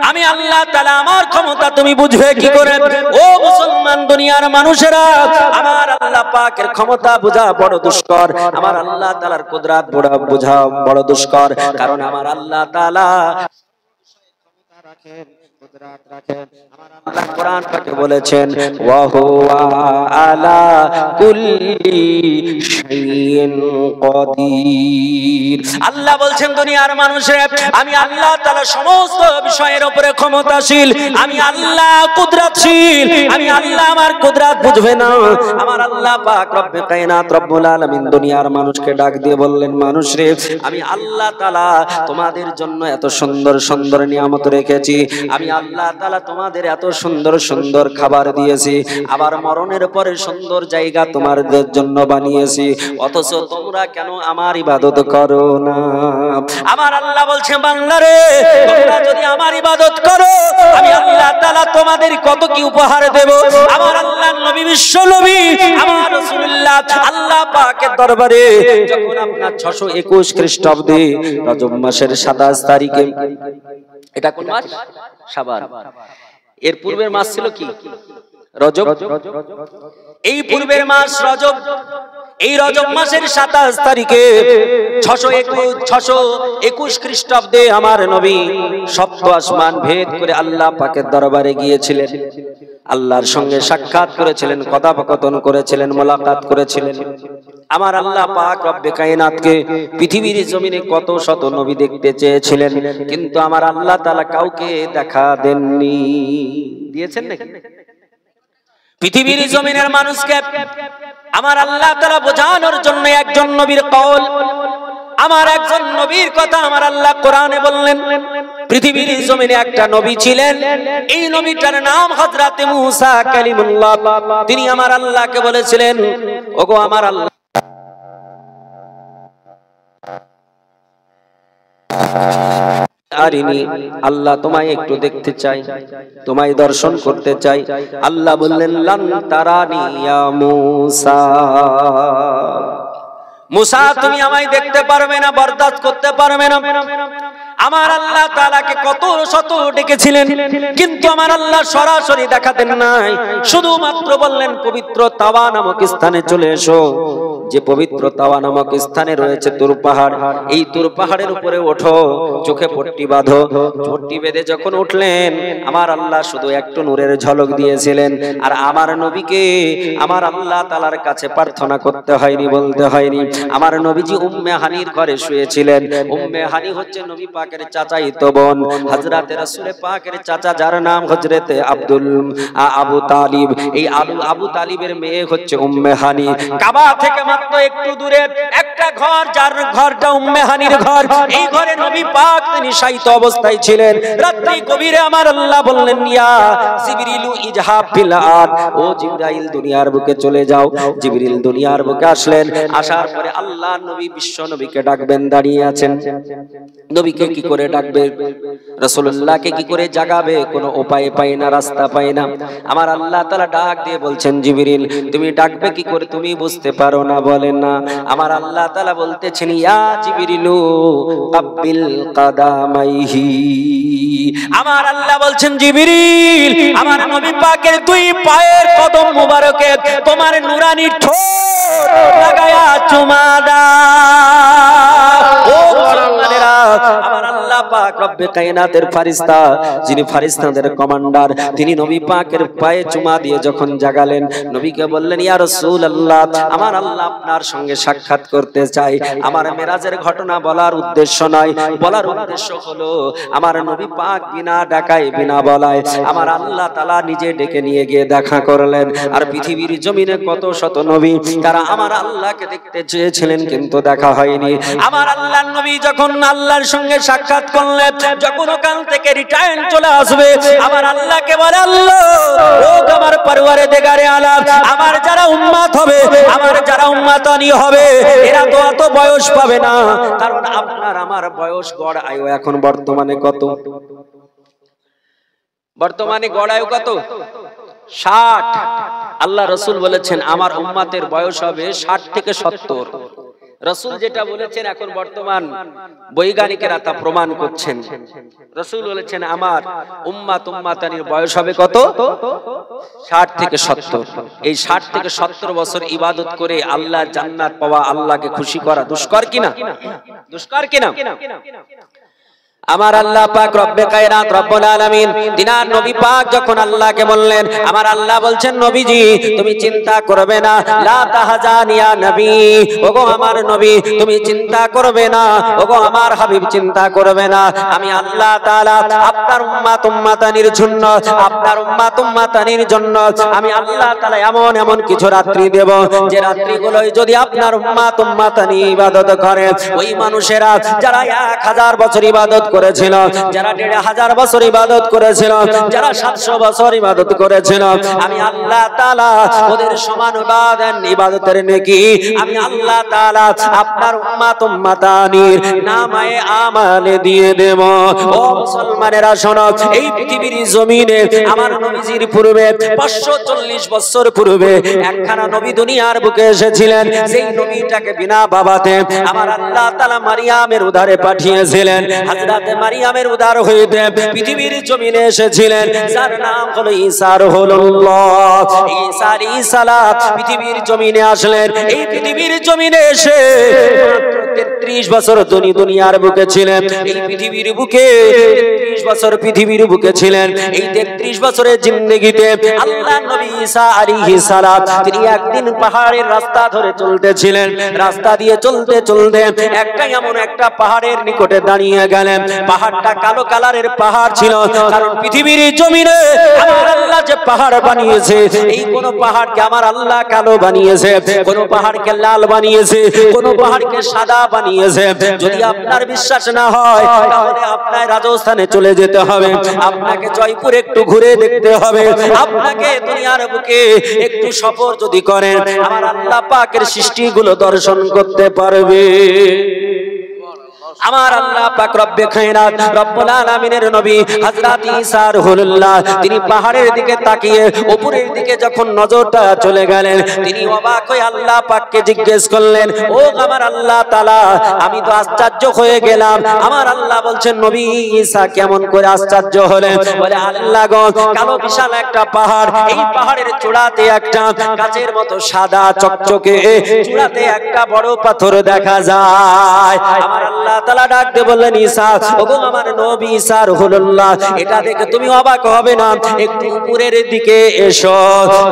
আমি আল্লাহ তাআলা আমার ক্ষমতা তুমি বুঝবে কি করে? ও মুসলমান দুনিয়ার মানুষেরা, আমার আল্লাহ পাকের ক্ষমতা বোঝা বড় দুষ্কর, আমার আল্লাহ তাআলার কুদরত বোঝা বড় দুষ্কর। কারণ আমার আল্লাহ তাআলা আল্লাহ কোরআন পাকে বলেছেন ওয়া হুয়া আলা কুল্লি শাইইন কাদির। আল্লাহ বলছেন দুনিয়ার মানুষের আমি আল্লাহ তাআলা সমস্ত বিষয়ের উপরে ক্ষমতাশীল, আমি আল্লাহ কুদরতশীল, আমি আল্লাহ আমার কুদরত বুঝবে না। আমার আল্লাহ পাক রব্বে কায়নাত রব্বুল আলামিন দুনিয়ার মানুষকে ডাক দিয়ে বললেন মানুষ রে আমি আল্লাহ তাআলা তোমাদের জন্য এত সুন্দর সুন্দর নিয়ামত রেখেছি, আমি আল্লাহ তাআলা তোমাদের এত সুন্দর সুন্দর খাবার দিয়েছি, আবার মরণের পরে সুন্দর জায়গা তোমাদের জন্য বানিয়েছি, অথচ তোমরা কেন আমার ইবাদত করো না? আমার আল্লাহ বলছে বান্দা রে তোমরা যদি আমার ইবাদত করো আমি আল্লাহ তাআলা তোমাদের কত কি উপহার দেব। আমার আল্লাহ নবী বিশ্ব নবী আমার রাসূলুল্লাহ আল্লাহ পাকের দরবারে যখন আপনার 621 খ্রিস্টাব্দে রজব মাসের 27 তারিখে, এটা কোন মাস? শাবান। এর পূর্বের মাস ছিল কি? রজব। এই পূর্বের মাস রজব। এই রজব মাসের 27 তারিখে 621 খ্রিস্টাব্দে আমার নবী সপ্ত আসমান ভেদ করে আল্লাহ পাকের দরবারে গিয়েছিলেন, আল্লাহর সঙ্গে সাক্ষাৎ করেছিলেন, কথোপকথন করেছিলেন, মোলাকাত করেছিলেন। আমার আল্লাহ পাক রব্বে কায়নাতকে পৃথিবীর জমিনে কত শত নবী দেখতে চেয়েছিলেন, কিন্তু আমার আল্লাহ তাআলা কাউকে দেখা দেননি। দিয়েছেন নাকি? পৃথিবীর জমিনের মানুষকে আমার আল্লাহ তাআলা বোঝানোর জন্য একজন নবীর কওল, আমার একজন নবীর কথা আমার আল্লাহ কোরআনে বললেন। পৃথিবীর জমিনে একটা নবী ছিলেন, এই নবীটার নাম হযরতে মূসা কালিমুল্লাহ। তিনি আমার আল্লাহকে বলেছিলেন ওগো আমার আল্লাহ আরিনি, আল্লাহ তোমায় একটু দেখতে চাই, তোমায় দর্শন করতে চাই। আল্লাহ বললেন লান তারানি ইয়া মূসা, মূসা তুমি আমায় দেখতে পারবে না, বরদাস্ত করতে পারবে না। আমার আল্লাহ তাআলাকে কত শত ডেকেছিলেন, কিন্তু আমার আল্লাহ সরাসরি দেখাতেন নাই, শুধুমাত্র বললেন পবিত্র তাওয়া নামক স্থানে চলে এসো। যে পবিত্র তাওয়া নামক স্থানে রয়েছে তুর পাহাড়, এই তুর পাহাড়ের উপরে ওঠো, চোখে পট্টি বাঁধো। পট্টি বেঁধে যখন উঠলেন আমার আল্লাহ শুধু একটু নূরের ঝলক দিয়েছিলেন, আর আমার নবীকে আমার আল্লাহ তাআলার কাছে প্রার্থনা করতে হয়নি, বলতে হয়নি। আমার নবীজি উম্মে হানির ঘরে শুয়েছিলেন। উম্মে হানি হচ্ছে নবী পাকের চাচাইতো বোন, হযরতে রাসূল পাকের চাচা, যার নাম হযরতে আবু তালিব। এই আবু তালিবের মেয়ে হচ্ছে উম্মে হানি। কাবা থেকে মাত্র একটু দূরে একটা ঘর, যার ঘরটা উম্মে হানির ঘর। এই ঘরে নবী পাক তিনি শায়িত অবস্থায় ছিলেন। রাত্রি গভীরে আমার আল্লাহ বললেন ইয়া জিবরিলু ইজহাব ফিল আরদ, ও জিবরাইল দুনিয়ার বুকে চলে যাও। জিবরিল দুনিয়ার বুকে আসলেন, আসার পরে আল্লাহ নবী বিশ্ব নবীকে ডাকবেন, দাঁড়িয়ে আছেন। নবীকে কি করে ডাকবে, রাসূলুল্লাহকে কি করে জাগাবে, কোনো উপায় পায় না, রাস্তা পায় না। আমার আল্লাহ তাআলা ডাক দিয়ে বলছেন জিবরিল তুমি ডাকবে কি করে, তুমি বুঝতে পারো না? বলেন না। আমার আল্লাহ তাআলা বলতেছেন ইয়া জিবরিলু কাব্বিল কাদামাইহি। আমার আল্লাহ বলছেন জিবরিল আমার নবী পাকের দুই পায়ের কদম মোবারকে তোমার নূরানি ঠোঁট লাগায়া চুমা দাও। ও মুসলমানেরা, আমার আল্লাহ পাক রব্বে কায়নাতের ফেরেশতা, যিনি ফেরেশতাদের কমান্ডার, তিনি নবী পাকের পায়ে চুমা দিয়ে যখন জাগালেন, নবীকে বললেন ইয়া রাসূলুল্লাহ আমার আল্লাহ আপনার সঙ্গে সাক্ষাৎ করতে চাই। আমার মেরাজের ঘটনা বলার উদ্দেশ্য নয়, বলার উদ্দেশ্য হলো আমার নবী পাক বিনা ডাকায় বিনা বলায় আমার আল্লাহ তাআলা নিজে ডেকে নিয়ে গিয়ে দেখা করলেন। আর পৃথিবীর জমিনে কত শত নবী তারা আমার আল্লাহকে দেখতে চেয়েছিলেন, কিন্তু দেখা হয়নি। আমার আল্লাহর নবী যখন আল্লাহর সঙ্গে সাক্ষাৎ করলেন, যখন ওখান থেকে রিটার্ন চলে আসবে, আমার আল্লাহকে বলে আল্লাহ ও আমার পরওয়ারদিগারে আলাম, আমার যারা উম্মত হবে, আমার যারা উম্মতানি হবে, এরা তো এত বয়স পাবে না, কারণ আপনার আমার বয়স গড় আয়ু এখন বর্তমানে কত? বর্তমানে গড় আয়ু কত? 60। আল্লাহ রাসূল বলেছেন আমার উম্মতের বয়স হবে 60 থেকে 70। রাসূল যেটা বলেছেন এখন বর্তমান বৈজ্ঞানিকেরা তা প্রমাণ করছেন। রাসূল বলেছেন আমার উম্মতানির বয়স হবে কত? 60 থেকে 70। এই 60 থেকে 70 বছর ইবাদত করে আল্লাহ জান্নাত পাওয়া, আল্লাহকে খুশি করা দুষ্কর কিনা? দুষ্কর কিনা? আমার আল্লাহ পাক রব্বে কায়নাত রব্বুল আলামিন দিনার নবী পাক যখন আল্লাহকে বললেন, আমার আল্লাহ বলছেন নবীজি তুমি চিন্তা করবে না, লা তাহজান ইয়া নবী, ওগো আমার নবী তুমি চিন্তা করবে না, ওগো আমার হাবিব চিন্তা করবে না, আমি আল্লাহ তাআলা আপনার উম্মাতানির জন্য, আপনার উম্মাতানির জন্য আমি আল্লাহ তাআলা এমন কিছু রাত্রি দেব, যে রাত্রিগুলোই যদি আপনার উম্মাতানি ইবাদত করে, ওই মানুষেরা যারা 1000 বছর ইবাদত করেছিল, যারা 1500 বছর ইবাদত করেছিল, যারা 700 বছর ইবাদত করেছিল, আমি আল্লাহ তাআলা ওদের সমান ইবাদতের নেকি আমি আল্লাহ তাআলা আপনার উম্মাতানির নামায়ে আমালে দিয়ে দেব। ও মুসলমানেরা শোনো, এই পৃথিবীর জমিনে আমার নবীজির পূর্বে 540 বছর পূর্বে একখানা নবী দুনিয়ার বুকে এসেছিলেন, সেই নবীটাকে বিনা বাবাতে আমার আল্লাহ তাআলা মারিয়ামের উদরে পাঠিয়েছিলেন। হযরত মারিয়ামের উদর হইতে পৃথিবীর জমিনে এসেছিলেন, যার নাম হলো ঈসা রুহুল্লাহ। ঈসা আলাইহিস সালাম পৃথিবীর জমিনে আসলেন। এই পৃথিবীর জমিনে এসে 33 বছর দুনিয়ার বুকে ছিলেন। এই পৃথিবীর বুকে 33 বছর পৃথিবীর বুকে ছিলেন। এই 33 বছরের জিন্দেগিতে আল্লাহ নবী ঈসা আলাইহিস সালাম তিনি একদিন পাহাড়ের রাস্তা ধরে চলতেছিলেন। রাস্তা দিয়ে চলতে চলতে এমন একটা পাহাড়ের নিকটে দাঁড়িয়ে গেলেন। পাহাড়টা কালো কালারের পাহাড় ছিল, কারণ পৃথিবীর জমিনে আমার আল্লাহ যে পাহাড় বানিয়েছে, এই কোন পাহাড়কে আমার আল্লাহ কালো বানিয়েছে, কোন পাহাড়কে লাল বানিয়েছে, কোন পাহাড়কে সাদা বানিয়েছে। যদি আপনার বিশ্বাস না হয় তাহলে আপনার রাজস্থানে চলে যেতে হবে, আপনাকে জয়পুর একটু ঘুরে দেখতে হবে, আপনাকে দুনিয়ার বুকে একটু সফর যদি করেন আমার আল্লাহ পাকের সৃষ্টিগুলো দর্শন করতে পারবে। আমার আল্লাহ পাক রব্বে কায়নাত রব্বুল আলামিনের নবী হযরত ঈসা রুহুল্লাহ তিনি পাহাড়ের দিকে তাকিয়ে উপরের দিকে যখন নজরটা চলে গেলেন, তিনি অবাক হয়ে আল্লাহ পাককে জিজ্ঞেস করলেন, ও আমার আল্লাহ তাআলা আমি তো আশ্চর্য হয়ে গেলাম। আমার আল্লাহ বলছেন, নবী ঈসা কেমন করে আশ্চর্য হলেন? বলে, আল্লাহ গো, কালো বিশাল একটা পাহাড়, এই পাহাড়ের চূড়াতে একটা কাচের মতো সাদা চকচকে চূড়াতে একটা বড় পাথর দেখা যায়। আমার আল্লাহ তাআলা ডাক দিয়ে বললেন, ঈসা, ওগো আমার নবী ঈসা রুহুল্লাহ, এটা দেখে তুমি অবাক হবে না, একটু উপরের দিকে এসো।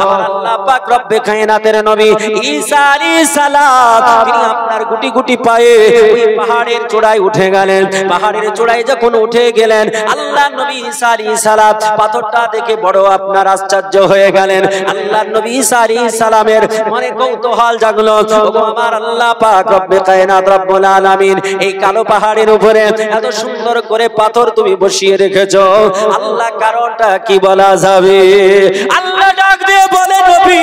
আমার আল্লাহ পাক রব্বে কায়নাতের নবী ঈসা আলাইহিস সালাম তিনি আপনার গুটি গুটি পায়ে ওই পাহাড়ের চূড়ায় উঠে গেলেন। পাহাড়ের চূড়ায় যখন উঠে গেলেন, আল্লাহ নবী ঈসা আলাইহিস সালাম পাথরটা দেখে বড় আপনার আশ্চর্য হয়ে গেলেন। আল্লাহ নবী ঈসা আলাইহিস সালামের মনে কৌতূহল জাগলো, ওগো আমার আল্লাহ পাক রব্বে কায়নাত রব্বুল আলামিন, এই কালো পাহাড়ের উপরে এত সুন্দর করে পাথর তুমি বসিয়ে রেখেছো, আল্লাহ কারণটা কি বলা যাবে? আল্লাহ ডাক দিয়ে বলে, নবী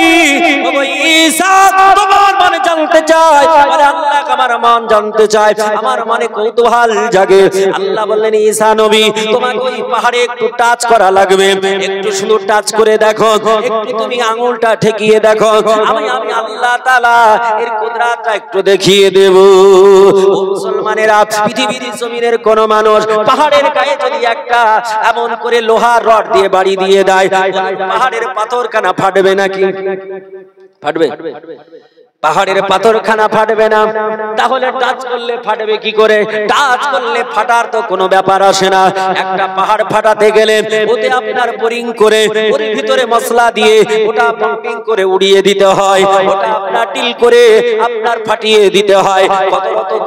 ওগো ঈসা, তোমার মনে জানতে চাই? আরে আল্লাহ আমার মন জানতে চায়, আমার মনে কৌতূহল জাগে। আল্লাহ বললেন, ঈসা নবী তোমাকে ওই পাহাড়ে একটু টাচ করা লাগবে, একটু শুধু টাচ করে দেখো, একটু তুমি আঙুলটা ঠেকিয়ে দেখো, আমি আল্লাহ তাআলা এর কুদরতটা একটু দেখিয়ে দেব। ও মুসলমানেরা, পৃথিবীর জমিনের কোন মানুষ পাহাড়ের গায়ে যদি একটা এমন করে লোহার রড দিয়ে বাড়ি দিয়ে দেয়, পাহাড়ের পাথরখানা ফাটবে নাকি? ফাটবে? পাহাড়ের পাথরখানা ফাটবে না, তাহলে টাচ করলে ফাটবে কি করে? টাচ করলে ফাটার তো কোনো ব্যাপার আসে না। একটা পাহাড় ফাটাতে গেলে ওতে আপনার বোরিং করে ওর ভিতরে মশলা দিয়ে ওটা পাম্পিং করে উড়িয়ে দিতে হয়, ওটা আপনার ডিল করে আপনার ফাটিয়ে দিতে হয়।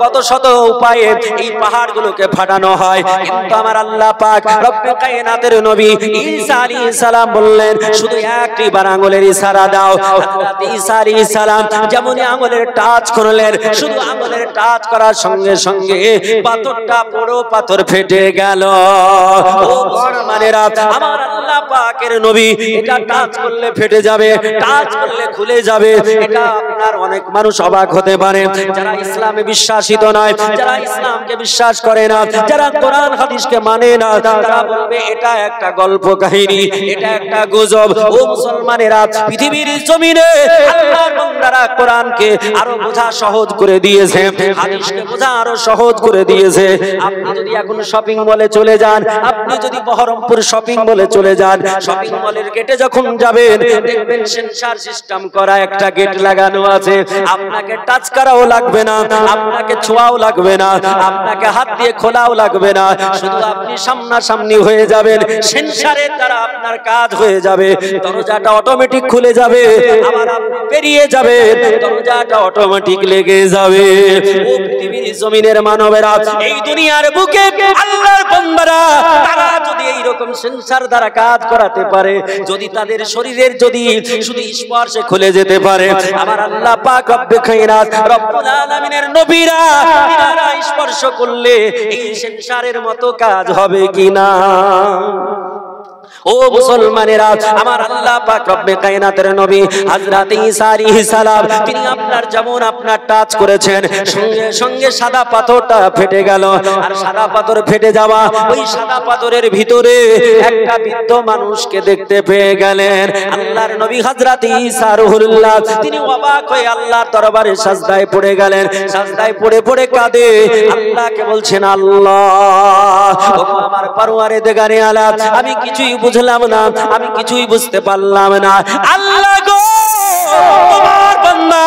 কত শত উপায়ে এই পাহাড়গুলোকে ফাটানো হয়। কিন্তু আমার আল্লাহ পাক রব্বে কায়নাতের নবী ঈসা আলাইহিস সালাম বললেন, শুধু একটি বার আঙ্গুলের ইশারা দাও। হযরত ঈসা আলাইহিস সালাম যেমনই আঙ্গুলের টাচ করলেন, শুধু আঙ্গুলের টাচ করার সঙ্গে সঙ্গে পাথরটা বড় পাথর ফেটে গেল। ও মুসলমানেরা, আমার আল্লাহ পাকের নবী এটা টাচ করলে ফেটে যাবে, টাচ করলে খুলে যাবে, এটা আপনার অনেক মানুষ অবাক হতে পারে, যারা ইসলামে বিশ্বাসিত নয়, যারা ইসলামকে বিশ্বাস করে না, যারা কোরআন হাদিসকে মানে না, তারা বলবে এটা একটা গল্প কাহিনী, এটা একটা গুজব। ও মুসলমানেরা, পৃথিবীর জমিনে আল্লাহর বান্দারা কোরআনকে আরো বোঝা সহজ করে দিয়েছে, হাদিসকে বোঝা আরো সহজ করে দিয়েছে। আপনি যদি এখন শপিং মলে চলে যান, আপনি যদি বহরমপুর শপিং মলে চলে যান, শপিং মলের গেটে যখন যাবেন দেখবেন সেন্সর সিস্টেম করা একটা গেট লাগানো আছে। আপনাকে টাচ করাও লাগবে না, আপনাকে ছোঁয়াও লাগবে না, আপনাকে হাত দিয়ে খোলাও লাগবে না, শুধু আপনি সামনাসামনি হয়ে যাবেন, সেন্সরের দ্বারা আপনার কাজ হয়ে যাবে, দরজাটা অটোমেটিক খুলে যাবে, আবার আপনি পেরিয়ে যাবেন, দরজাটা অটোমেটিক লেগে যাবে। ও পৃথিবীর জমিনের মানবেরা, এই দুনিয়ার বুকে আল্লাহর বান্দারা তারা যদি এই রকম সেন্সর দ্বারা কাজ করাতে পারে, যদি তাদের শরীরের যদি শুধু স্পর্শে খুলে যেতে পারে, আমার আল্লাহ পাক রব্বে খায়রাত রব্বুল আলামিনের নবীরা তারা স্পর্শ করলে এই সেন্সরের মতো কাজ হবে কিনা? ও মুসলমানেরা, আমার আল্লাহ পাক রব্বে কায়নাতের নবী হযরত ঈসা আলাইহিস সালাম তিনি আপনার যেমন আপনার টাচ করেছেন, সঙ্গে সঙ্গে সাদা পাথরটা ফেটে গেল। আর সাদা পাথর ফেটে যাওয়া, ওই সাদা পাথরের ভিতরে একটা বৃদ্ধ মানুষকে দেখতে পেয়ে গেলেন। আল্লাহর নবী হযরত ঈসা রুহুল্লাহ তিনি অবাক হয়ে আল্লাহর দরবারে সাজদায় পড়ে গেলেন। সাজদায় পড়ে পড়ে কাঁদে, আল্লাহকে বলছেন, আল্লাহ ও আমার পরওয়ারদিগারে আলাম, আমি কিছুই বুঝলাম না, আমি কিছুই বুঝতে পারলাম না। আল্লাহ গো, তোমার বান্দা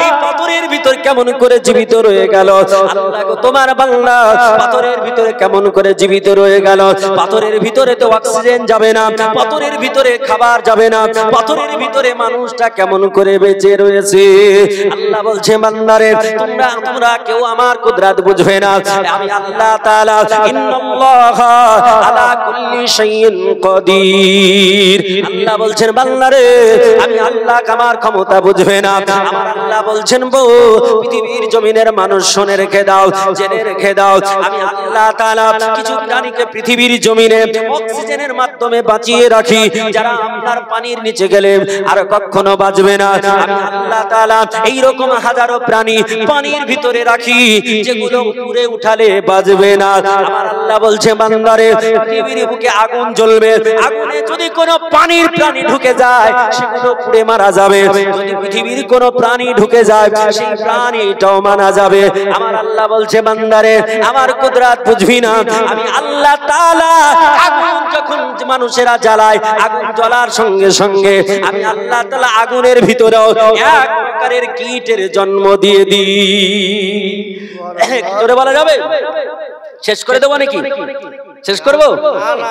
এই পাথরের ভিতর কেমন করে জীবিত রয়ে গেল? আল্লাহ গো, তোমার বান্দা পাথরের ভিতরে কেমন করে জীবিত রয়ে গেল? পাথরের ভিতরে তো অক্সিজেন যাবে না, পাথরের ভিতরে খাবার যাবে না, পাথরের ভিতরে মানুষটা কেমন করে বেঁচে রয়েছে? আল্লাহ বলছে, বান্দারে তোমরা কেউ আমার কুদরত বুঝবে না, আমি আল্লাহ তাআলা ইন্নাল্লাহা আলা কুল্লি শাইইন কাদির। আল্লাহ বলছেন, বান্দারে আমি আল্লাহ আমার ক্ষমতা বুঝবে না। আমার আল্লাহ বলছেন, বউ পৃথিবীর জমিনের মানুষ শুনে রেখে দাও, জেনে রেখে দাও, আমি আল্লাহ তাআলা কিছু প্রাণীকে পৃথিবীর জমিনে অক্সিজেনের মাধ্যমে বাঁচিয়ে রাখি, যারা আপনার পানির নিচে গেলে আর কখনো বাঁচবে না। আমি আল্লাহ তাআলা এই রকম হাজারো প্রাণী পানির ভিতরে রাখি, যেগুলো উপরে উঠালে বাঁচবে না। আমার আল্লাহ বলছে, বান্দারে পৃথিবীর বুকে আগুন জ্বলবে, আগুনে যদি কোনো পানির প্রাণী ঢুকে যায় সেগুলো পুড়ে মারা যাবে, যদি পৃথিবীর কোনো প্রাণী ঢুকে যায় সেই প্রাণীটাও মারা যাবে। আমার আল্লাহ বলছে, বান্দারে আমার কুদরত বুঝবি না, আমি আল্লাহ তাআলা আগুন যখন মানুষেরা জ্বালায়, আগুন জ্বলার সঙ্গে সঙ্গে আমি আল্লাহ তাআলা আগুনের ভিতরেও এক প্রকারের কীটের জন্ম দিয়ে দিই। জোরে বলা যাবে? শেষ করে দেবো নাকি? শেষ করব?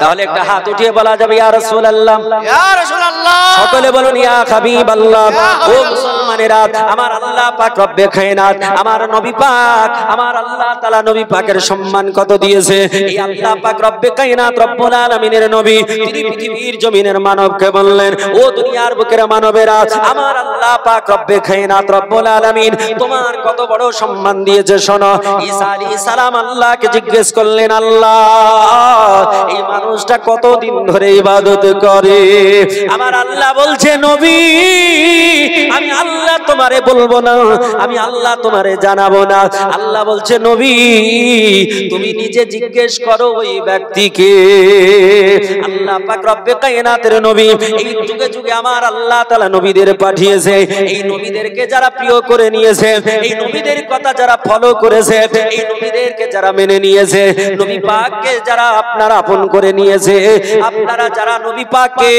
তাহলে একটা হাত উঠিয়ে বলা যাবে, ইয়া রাসূলুল্লাহ, ইয়া রাসূলুল্লাহ। সকলে বলুন, ইয়া হাবিবাল্লাহ। ও মুসলমানেরা, আমার আল্লাহ পাক রব্বে কায়নাত, আমার নবী পাক, আমার আল্লাহ তাআলা নবী পাকের সম্মান কত দিয়েছে। এই আল্লাহ পাক রব্বে কায়নাত রব্বুল আলামিনের নবী তিনি পৃথিবীর জমিনের মানবকে বললেন, ও দুনিয়ার বুকের মানবেরা, আমার আল্লাহ পাক রব্বে কায়নাত রব্বুল আলামিন তোমার কত বড় সম্মান দিয়েছে শোনো। ঈসা আলাইহিস সালাম আল্লাহকে জিজ্ঞেস করলেন, আল্লাহ এই মানুষটা কতদিন ধরে ইবাদত করে? আমার আল্লাহ বলছে, নবী আমি আল্লাহ তোমারে বলবো না, আমি আল্লাহ তোমারে জানাবো না। আল্লাহ বলছে, নবী তুমি নিজে জিজ্ঞেস করো ওই ব্যক্তিকে। আল্লাহ পাক রব্বে কায়নাতের নবী, এই যুগে যুগে আমার আল্লাহ তাআলা নবীদের পাঠিয়েছে, এই নবীদেরকে যারা প্রিয় করে নিয়েছে, এই নবীদের কথা যারা ফলো করেছে, এই নবীদেরকে যারা মেনে নিয়েছে, নবী পাককে যারা আপনারা আপন করে নিয়েছে, আপনারা যারা নবী পাককে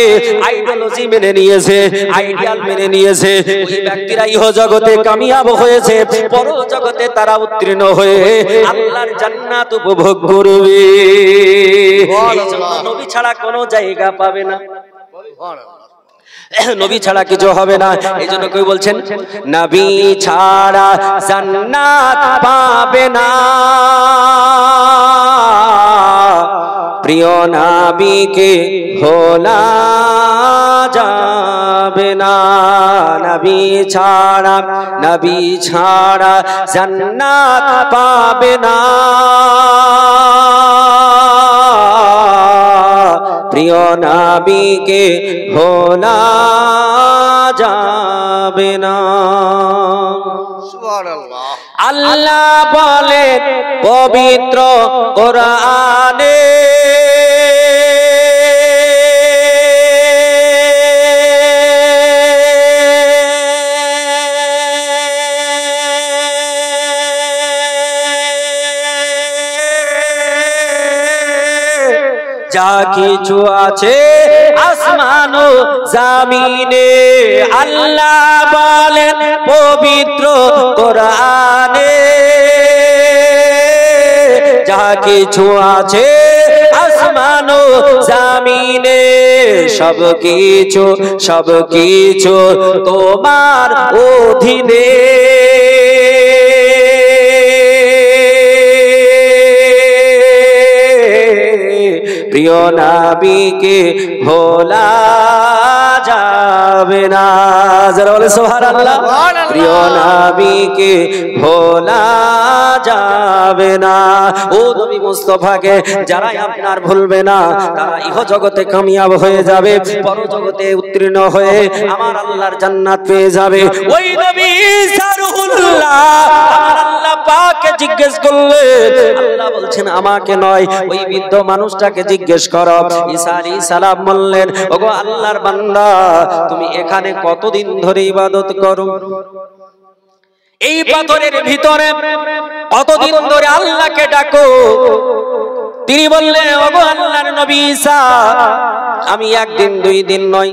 আইডিওলজি মেনে নিয়েছে, আইডিয়াল মেনে নিয়েছে, ওই ব্যক্তিরা ইহ জগতে কামিয়াব হয়েছে, পর জগতে তারা উত্তীর্ণ হয়ে আল্লাহর জান্নাত উপভোগ করবে। এই জন্য নবী ছাড়া কোনো জায়গা পাবে না, নবী ছাড়া কিছু হবে না। এই জন্য কেউ বলছেন, নবী ছাড়া জান্নাত পাবে না, প্রিয় নবীকে ভোলা যাবে না। নবী ছাড়া জান্নাত পাবে না, প্রিয় নবীকে ভোলা যাবে না। সুবহানাল্লাহ। আল্লাহ বলেন পবিত্র কোরআনে, যা কিছু আছে আসমান ও জমিনে আল্লাহ বলেন পবিত্র কোরআনে যা কিছু আছে আসমান ও জমিনে সব কিছু তোমার অধীনে প্রিয় নবীকে ভোলা যাবে না যারা বলে সুবহানাল্লাহ প্রিয় নবীকে ভোলা যাবে না ও নবী মুস্তাফাকে যারা আপনার ভুলবে না তারা ইহ জগতে কামিয়াব হয়ে যাবে পর জগতে উত্তীর্ণ হয়ে আমার আল্লাহর জান্নাত পেয়ে যাবে ওই নবী ঈসা রুহুল্লাহ আমার আল্লাহ পাককে জিজ্ঞেস করলেন আল্লাহ বলছেন আমাকে নয় ওই বৃদ্ধ মানুষটাকে জিজ্ঞেস করো ঈসা আলাইহিস সালাম বললেন ওগো আল্লাহর বান্দা তুমি এখানে কতদিন ধরে ইবাদত করো এই পাথরের ভিতরে কতদিন ধরে আল্লাহকে ডাকো তিনি বললেন ওগো আল্লাহর নবী ঈসা আমি একদিন দুই দিন নয়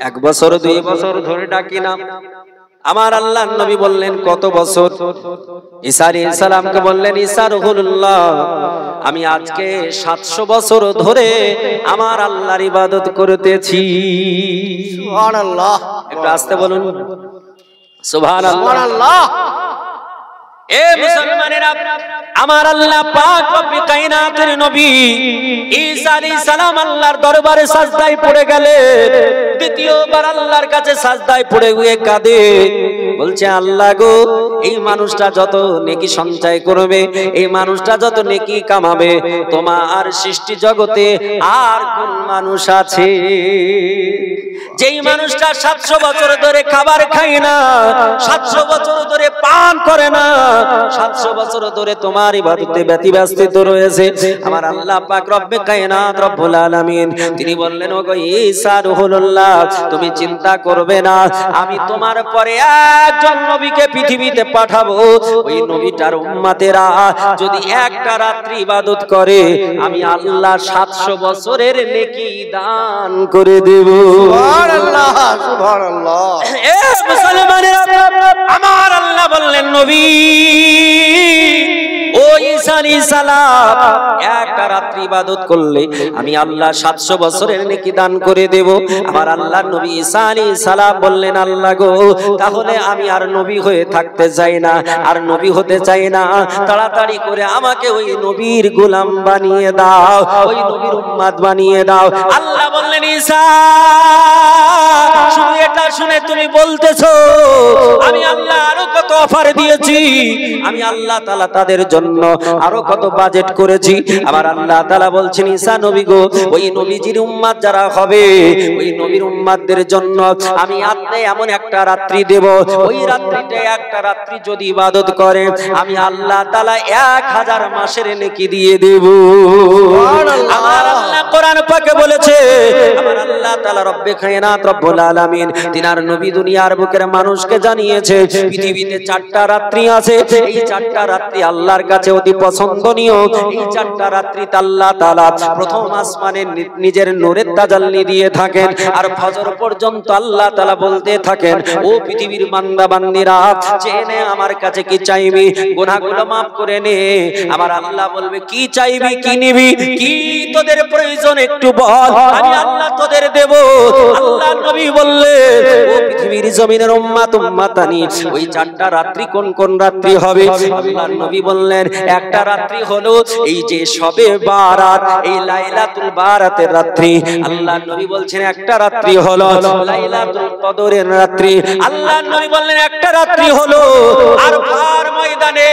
এক বছর দুই বছর ধরে ডাকি না আমার আল্লাহর নবী বললেন কত বছর ঈসা আলাইহিস সালামকে বললেন ঈসা রুহুল্লাহ আমি আজকে 700 বছর ধরে আমার আল্লাহর ইবাদত করতেছি সুবহানাল্লাহ একটু আস্তে বলুন সুবহানাল্লাহ এ মুসলমানেরা আমার আল্লাহ পাক রব্বুল কায়নাতের নবী ঈসা আলাইহিস সালাম আল্লাহর দরবারে সাজদায় পড়ে গেলেন দ্বিতীয়বার আল্লাহর কাছে সাজদায় পড়ে গিয়ে কাঁদে বলছে আল্লাহ গো এই মানুষটা যত নেকি সঞ্চয় করবে এই মানুষটা যত নেকি কামাবে তোমার সৃষ্টি জগতে আর কোন মানুষ আছে যেই মানুষটা 700 বছর ধরে খাবার খায় না 700 বছর ধরে পান করে না 700 বছর ধরে তোমার ইবাদতে ব্যতিব্যস্ত রয়েছে আমার আল্লাহ পাক রব্বে কায়নাত রব্বুল আলামিন তিনি বললেন ওগো ঈসা রুহুল্লাহ তুমি চিন্তা করবে না আমি তোমার পরে একজন নবীকে পৃথিবীতে পাঠাবো ওই নবীটার উম্মতেরা যদি একটা রাত্রি ইবাদত করে আমি আল্লাহ 700 বছরের নেকি দান করে দেব সুবহানাল্লাহ সুবহানাল্লাহ এ মুসলমানেরা আমার আল্লাহ বললেন নবী ও ঈসা আলাইহিস সালাম একটা রাত্রি ইবাদত করলে আমি আল্লাহ 700 বছরের নেকি দান করে দেব আমার আল্লাহর নবী ঈসা আলাইহিস সালাম বললেন আল্লাহ গো তাহলে আমি আর নবী হয়ে থাকতে চাই না আর নবী হতে চাই না তাড়াতাড়ি করে আমাকে ওই নবীর গোলাম বানিয়ে দাও ওই নবীর উম্মত বানিয়ে দাও আল্লাহ বললেন ঈসা শুধু এটা শুনে তুমি বলতেছো আমি আল্লাহ আরো কত অফার দিয়েছি আমি আল্লাহ তাআলা তাদের জন্য আরো কত বাজেট করেছি আবার আল্লাহ তাআলা বলছেন ঈসা নবী গো ওই নবীজির উম্মত যারা হবে ওই নবীর উম্মতদের জন্য আমি আপনি এমন একটা রাত্রি দেব ওই রাত্রিতে একটা রাত্রি যদি ইবাদত করে আমি আল্লাহ তাআলা 1000 মাসের নেকি দিয়ে দেব আমার আল্লাহ কোরআন পাকে বলেছে আমার আল্লাহ তাআলা রব্বে কায়নাত রব্বুল আলামিন তিনার নবী দুনিয়ার বুকের মানুষকে জানিয়েছে পৃথিবীতে 4টা রাত্রি আছে এই 4টা রাত্রি আল্লাহর কাছে অতি পছন্দনীয় এই 4টা রাত্রিতে আল্লাহ তাআলা প্রথম আসমানে নিজের নূরের তাজাল্লি দিয়ে থাকেন আর ফজর পর্যন্ত আল্লাহ তাআলা বলতে থাকেন ও পৃথিবীর বান্দা বান্দীরা চেনে আমার কাছে কি চাইবি গুনাহগুলো maaf করে নে আমার আল্লাহ বলবে কি চাইবি কি নিবি কি তোদের প্রয়োজন একটু বল আমি আল্লাহ তোদের দেব আল্লাহ নবী বললেন ও পৃথিবীর জমিনের উম্মত উম্মতানি ওই 4টা রাত্রি কোন কোন রাত্রি হবে আল্লাহর নবী বললেন একটা রাত্রি হলো এই যে শবে বারাত এই লাইলাতুল বারাতের রাত্রি আল্লাহর নবী বলছেন একটা রাত্রি হলো লাইলাতুল কদরের রাত্রি আল্লাহর নবী বললেন একটা রাত্রি হলো আরফার ময়দানে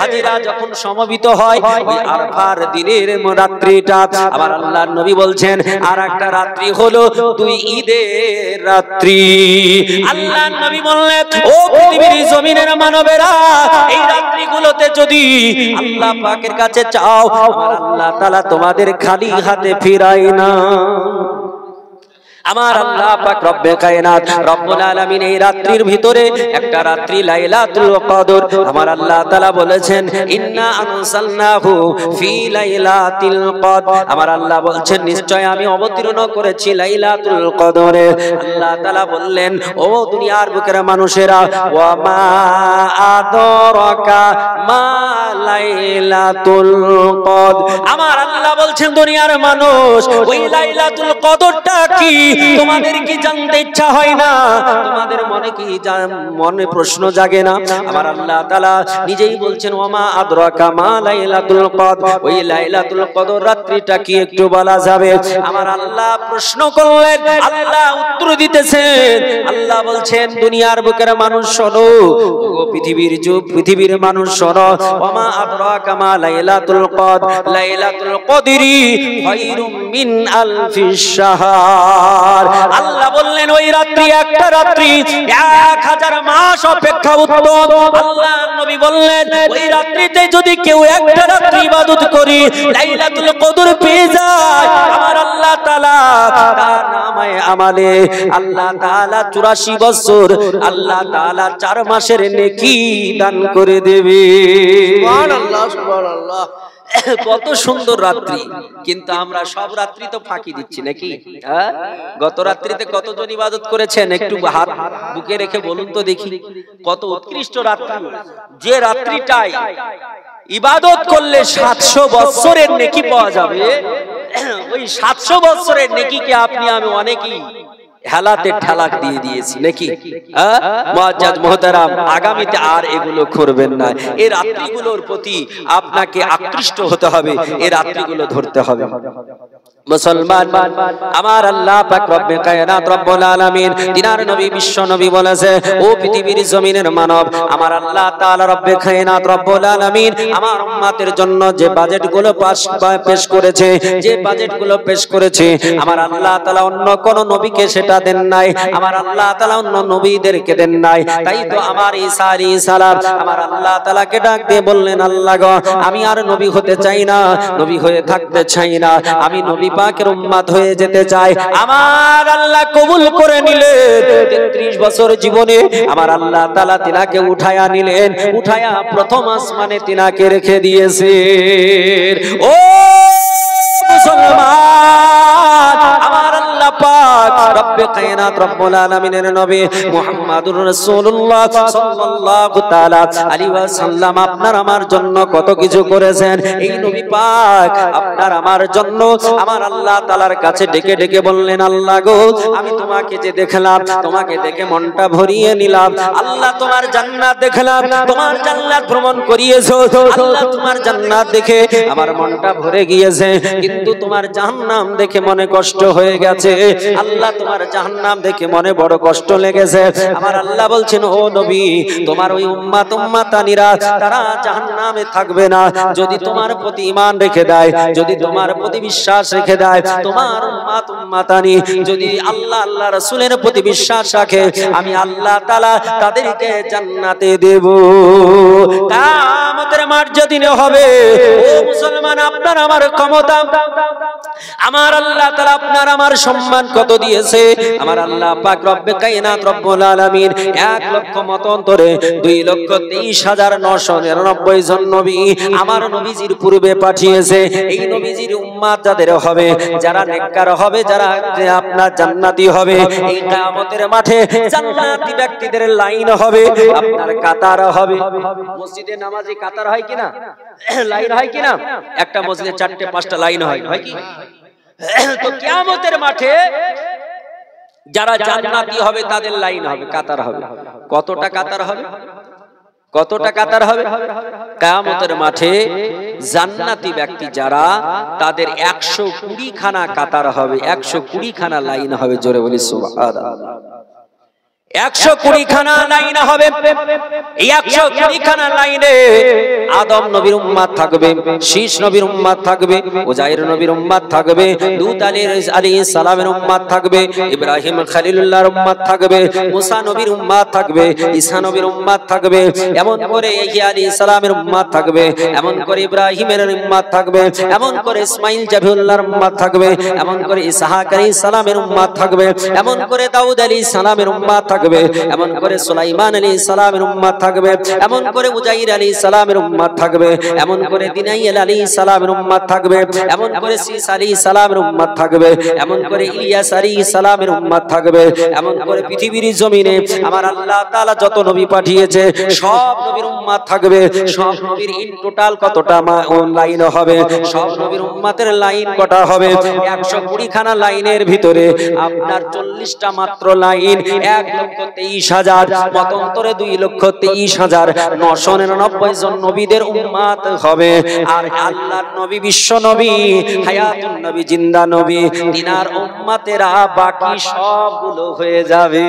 হাজিরা যখন সমবেত হয় ওই আরফার দিনের রাত্রিটা আবার আল্লাহর নবী বলছেন আর একটা রাত্রি হলো দুই ঈদের রাত্রি আল্লাহর নবী বললেন ও পৃথিবীর জমিনের মানবেরা এই রাত্রিগুলোতে যদি আল্লাহ পাকের কাছে চাও আমার আল্লাহ তাআলা তোমাদের খালি হাতে ফিরায় না আমার আল্লাহ পাক রব্বে কায়নাত রব্বুল আলামিন এই রাত্রির ভিতরে একটা রাত্রি লাইলাতুল কদর আমার আল্লাহ তাআলা বলেছেন ইন্না আনসালনাহু ফি লাইলাতিল কদর আমার আল্লাহ বলছেন নিশ্চয় আমি অবতীর্ণ করেছি লাইলাতুল কদরে আল্লাহ তাআলা বললেন ও দুনিয়ার বুকের মানুষেরা ওয়া মা আদরাকা মা লাইলাতুল কদর আমার আল্লাহ বলছেন দুনিয়ার মানুষ ওই লাইলাতুল কদরটা কি তোমাদের কি জানতে ইচ্ছা হয় না তোমাদের মনে কি মনে প্রশ্ন জাগে না আমার আল্লাহ তাআলা নিজেই বলছেন ওমা আদরাকা মা লাইলাতুল কদর ওই লাইলাতুল কদর রাত্রিটা কি একটু বলা যাবে আমার আল্লাহ প্রশ্ন করলেন আল্লাহ উত্তর দিতেছেন আল্লাহ বলছেন দুনিয়ার বুকের মানুষ শোনো ও পৃথিবীর মানুষ শোনো ওমা আদরাকা মা লাইলাতুল কদর লাইলাতুল কদরি খায়রুম মিন আলফিশ শাহর আল্লাহ বললেন ওই রাত্রি একটা রাত্রি 1000 মাস অপেক্ষা উত্তম আল্লাহ নবী বললেন ওই রাত্রিতে যদি কেউ একটা রাত্রি ইবাদত করি লাইলাতুল কদর পেয়ে যায় আমার আল্লাহ তাআলা তার নামে আমালে আল্লাহ তাআলা 84 বছর আল্লাহ তাআলা 4 মাসের নেকি দান করে দেবে সুবহানাল্লাহ সুবহানাল্লাহ কত সুন্দর রাত্রি কিন্তু আমরা সব রাত্রি তো ফাঁকি দিচ্ছি নাকি গত রাত্রিতে কতজন ইবাদত করেছেন একটু হাত বুকে রেখে বলুন তো দেখি কত উৎকৃষ্ট রাত্রি যে রাত্রিটাই ইবাদত করলে 700 বছরের নেকি পাওয়া যাবে ওই 700 বছরের নেকিকে আপনি আমি অনেকেই হেলাতে ঠেলাক দিয়ে দিয়েছি নাকি মুআজ্জাজ মুহতারাম আগামীতে আর এগুলো করবেন না এই রাত্রিগুলোর প্রতি আপনাকে আকৃষ্ট হতে হবে এই রাত্রিগুলো ধরতে হবে মুসলমান আমার আল্লাহ পাক রব্বে কায়নাত রব্বুল আলামিন দিনার নবী বিশ্ব নবী বলেছে ও পৃথিবীর জমিনের মানব আমার আল্লাহ তাআলা রব্বে কায়নাত রব্বুল আলামিন আমার উম্মতের জন্য যে বাজেটগুলো পেশ করেছে যে বাজেটগুলো পেশ করেছে আমার আল্লাহ তাআলা অন্য কোন নবীকে সেটা দেন নাই আমার আল্লাহ তাআলা অন্য নবীদেরকে দেন নাই তাই তো আমার ঈসা আলাইহিস সালাম আমার আল্লাহ তাআলাকে ডাক দিয়ে বললেন আল্লাহ গো আমি আর নবী হতে চাই না নবী হয়ে থাকতে চাই না আমি নবী পাকের উম্মত হয়ে যেতে চাই আমার আল্লাহ কবুল করে নিলেন 33 বছর জীবনে আমার আল্লাহ তাআলা তিনাকে উঠায়া নিলেন উঠায়া প্রথম আসমানে তিনাকে রেখে দিয়েছেন ও মুসলমান আমার আল্লাহ পাক রব্বে কায়নাত রব্বুল আলামিনের নবী মুহাম্মাদুর রাসূলুল্লাহ সাল্লাল্লাহু তাআলা আলাইহি ওয়াসাল্লাম আপনার আমার জন্য কত কিছু করেছেন এই নবী পাক আপনার আমার জন্য আমার আল্লাহ তাআলার কাছে ডেকে ডেকে বললেন আল্লাহ গো আমি তোমাকে যে দেখলাম তোমাকে দেখে মনটা ভরিয়ে নিলাম আল্লাহ তোমার জান্নাত দেখলাম তোমার জান্নাত ভ্রমণ করিয়েছো আল্লাহ তোমার জান্নাত দেখে আমার মনটা ভরে গিয়েছে কিন্তু তোমার জাহান্নাম দেখে মনে কষ্ট হয়ে গেছে আল্লাহ তোমার জাহান্নাম দেখে মনে বড় কষ্ট লেগেছে আমার আল্লাহ বলছেন ও নবী তোমার ওই উম্মতানিরা তারা জাহান্নামে থাকবে না যদি তোমার প্রতি ঈমান রেখে দেয় যদি তোমার প্রতি বিশ্বাস রেখে দেয় তোমার উম্মতানি যদি আল্লাহ আল্লাহ রাসূলের প্রতি বিশ্বাস রাখে আমি আল্লাহ তাআলা তাদেরকে জান্নাতে দেব কিয়ামতের মাঠ যেদিন হবে ও মুসলমান আপনার আমার ক্ষমতা আমার আল্লাহ তাআলা আপনার আমার সম্মান কত দিয়েছে আমার আল্লাহ পাক রব্বে কায়নাত রব্বুল আলামিন 1 লক্ষ মতান্তরে 2,23,999 জন নবী আমার নবীজির পূর্বে পাঠিয়েছে এই নবীজির উম্মত যাদের হবে যারা নেককার হবে যারা আপনার জান্নাতি হবে এই কিয়ামতের মাঠে জান্নাতি ব্যক্তিদের লাইন হবে আপনার কাতার হবে মসজিদে নামাজি কাতার হয় কিনা লাইন হয় কিনা একটা মসজিদে 4টে 5টা লাইন হয় কি তো কিয়ামতের মাঠে যারা জান্নাতি হবে তাদের লাইন হবে কাতার হবে কতটা কাতার হবে কতটা কাতার হবে কিয়ামতের মাঠে জান্নাতি ব্যক্তি যারা তাদের 120 খানা কাতার হবে 120 খানা লাইন হবে জোরে বলি সুবহানাল্লাহ 120 খানা লাইন হবে। এই 120 খানা লাইনে আদম নবীর উম্মত থাকবে, শীষ নবীর উম্মত থাকবে, উজাইর নবীর উম্মত থাকবে, লূত আলাইহিস সালামের উম্মত থাকবে, ইব্রাহিম খলিলুল্লাহর উম্মত থাকবে, মুসা নবীর উম্মত থাকবে, ঈসা নবীর উম্মত থাকবে, এমন করে ইহ্যা আলাইহিস সালামের উম্মত থাকবে, এমন করে ইব্রাহিমের উম্মত থাকবে, এমন করে ইসমাঈল জাবিউল্লাহর উম্মত থাকবে, এমন করে ইসহাক আলাইহিস সালামের উম্মত থাকবে, এমন করে দাউদ আলাইহিস সালামের উম্মত থাকবে, এমন করে সুলাইমান আলাইহিস সালামের উম্মত থাকবে, এমন করে উজাইর আলাইহিস সালামের উম্মত থাকবে, এমন করে দিনাইল আলাইহিস সালামের উম্মত থাকবে, এমন করে সিস আলাইহিস সালামের উম্মত থাকবে, এমন করে ইলিয়াস আলাইহিস সালামের উম্মত থাকবে, এমন করে পৃথিবীর জমিনে আমার আল্লাহ তাআলা যত নবী পাঠিয়েছে সব নবীর উম্মত থাকবে। সব নবীর ইন টোটাল কতটা লাইন হবে, সব নবীর উম্মতের লাইন কটা হবে? 120 খানা লাইনের ভিতরে আপনার 40টা মাত্র লাইন 1,23,000, মতান্তরে 2,23,999 জন নবীদের উম্মত হবে। আর আল্লাহর নবী, বিশ্ব নবী, হায়াতুন নবী, জিন্দা নবী, তিনার উম্মতেরা বাকি সবগুলো হয়ে যাবে।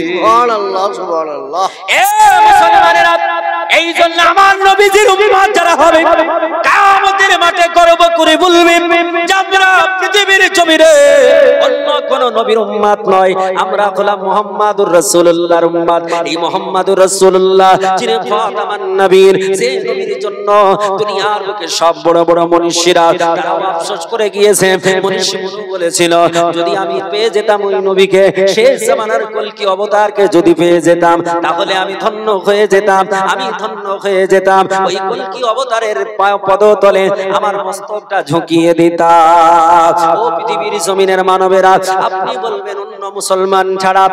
সুবহানাল্লাহ সুবহানাল্লাহ। এ মুসলমানেরা, এই জন্য আমার নবীজির উম্মত যারা হবে কিয়ামতের মাঠে গর্ব করে বলবে যে আমরা পৃথিবীর জমিনে অন্য কোন নবীর উম্মত নয়, আমরা হলাম মুহাম্মাদুর রাসূলুল্লাহর উম্মত। এই মুহাম্মাদুর রাসূলুল্লাহ যিনি খাতামান নবীর, যে নবীর জন্য দুনিয়ার বুকে সব বড় বড় মনীষীরা তারা আফসোস করে গিয়েছে। মনীষী বলেছিল যদি আমি পেয়ে যেতাম ওই নবীকে, শেষ জামানার কলকি অবতারকে যদি পেয়ে যেতাম তাহলে আমি ধন্য হয়ে যেতাম, আমি ধন্য হয়ে যেতাম। ওই কলকি অবতারের পদতলে আমার মস্তকটা ঝুঁকিয়ে দিতাম। ও পৃথিবীর জমিনের মানবেরা, আপনি বলবেন অন্য মুসলমান ছাড়া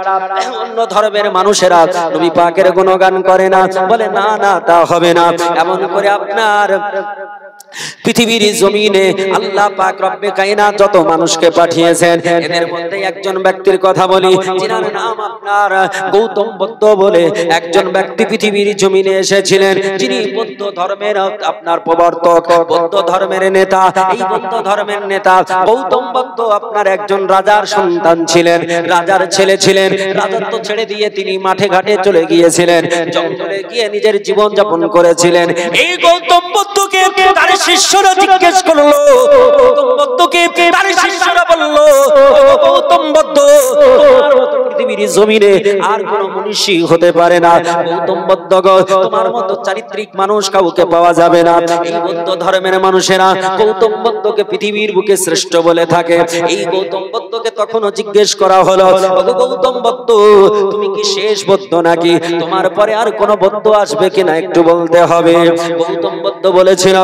অন্য ধর্মের মানুষেরা নবী পাকের গুণগান করে না, বলে না না তা হবে না। এমন করে আপনার পৃথিবীর জমিনে আল্লাহ পাক রব্বে কায়নাত যত মানুষকে পাঠিয়েছেন এদের মধ্যে একজন ব্যক্তির কথা বলি, যিনার নাম আপনার গৌতম বুদ্ধ বলে একজন ব্যক্তি পৃথিবীর জমিনে এসেছিলেন, যিনি বৌদ্ধ ধর্মের আপনার প্রবর্তক, বৌদ্ধ ধর্মের নেতা। এই বৌদ্ধ ধর্মের নেতা গৌতম বুদ্ধ আপনার একজন রাজার সন্তান ছিলেন, রাজার ছেলে ছিলেন। রাজত্ব ছেড়ে দিয়ে তিনি মাঠে ঘাটে চলে গিয়েছিলেন, জঙ্গলে গিয়ে নিজের জীবন যাপন করেছিলেন। এই গৌতম বুদ্ধকে তার শিষ্যরা জিজ্ঞেস করলো, গৌতম বুদ্ধকে তার শিষ্যরা বলল, গৌতম বুদ্ধ তোমার মতো পৃথিবীর জমিনে আর কোন মনীষী হতে পারে না। গৌতম বুদ্ধ গো, তোমার মতো চারিত্রিক মানুষ কাউকে পাওয়া যাবে না। এই বৌদ্ধ ধর্মের মানুষেরা গৌতম বুদ্ধকে পৃথিবীর বুকে শ্রেষ্ঠ বলে থাকে। এই গৌতম বুদ্ধকে তখনও জিজ্ঞেস করা হলো, গৌতম বুদ্ধ তুমি কি শেষ বুদ্ধ নাকি? তোমার পরে আর কোন বুদ্ধ আসবে কিনা একটু বলতে হবে। গৌতম বুদ্ধ বলেছিল,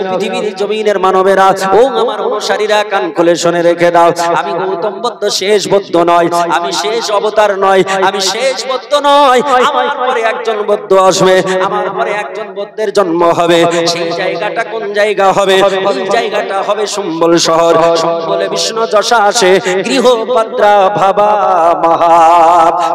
পৃথিবীর জমিনের মানবেরা, ও আমার অনুসারীরা, কান খুলে শুনে রেখে দাও, আমি গৌতম বুদ্ধ শেষ বুদ্ধ নয়, আমি শেষ অবতার নয়, আমি শেষ বুদ্ধ নয়। আমার পরে একজন বুদ্ধ আসবে, আমার পরে একজন বুদ্ধের জন্ম হবে। সেই জায়গাটা কোন জায়গা হবে? ওই জায়গাটা হবে সম্বল শহর। সম্বলে বিষ্ণু যশা আসে, গৃহপাত্রা ভাবা মহা।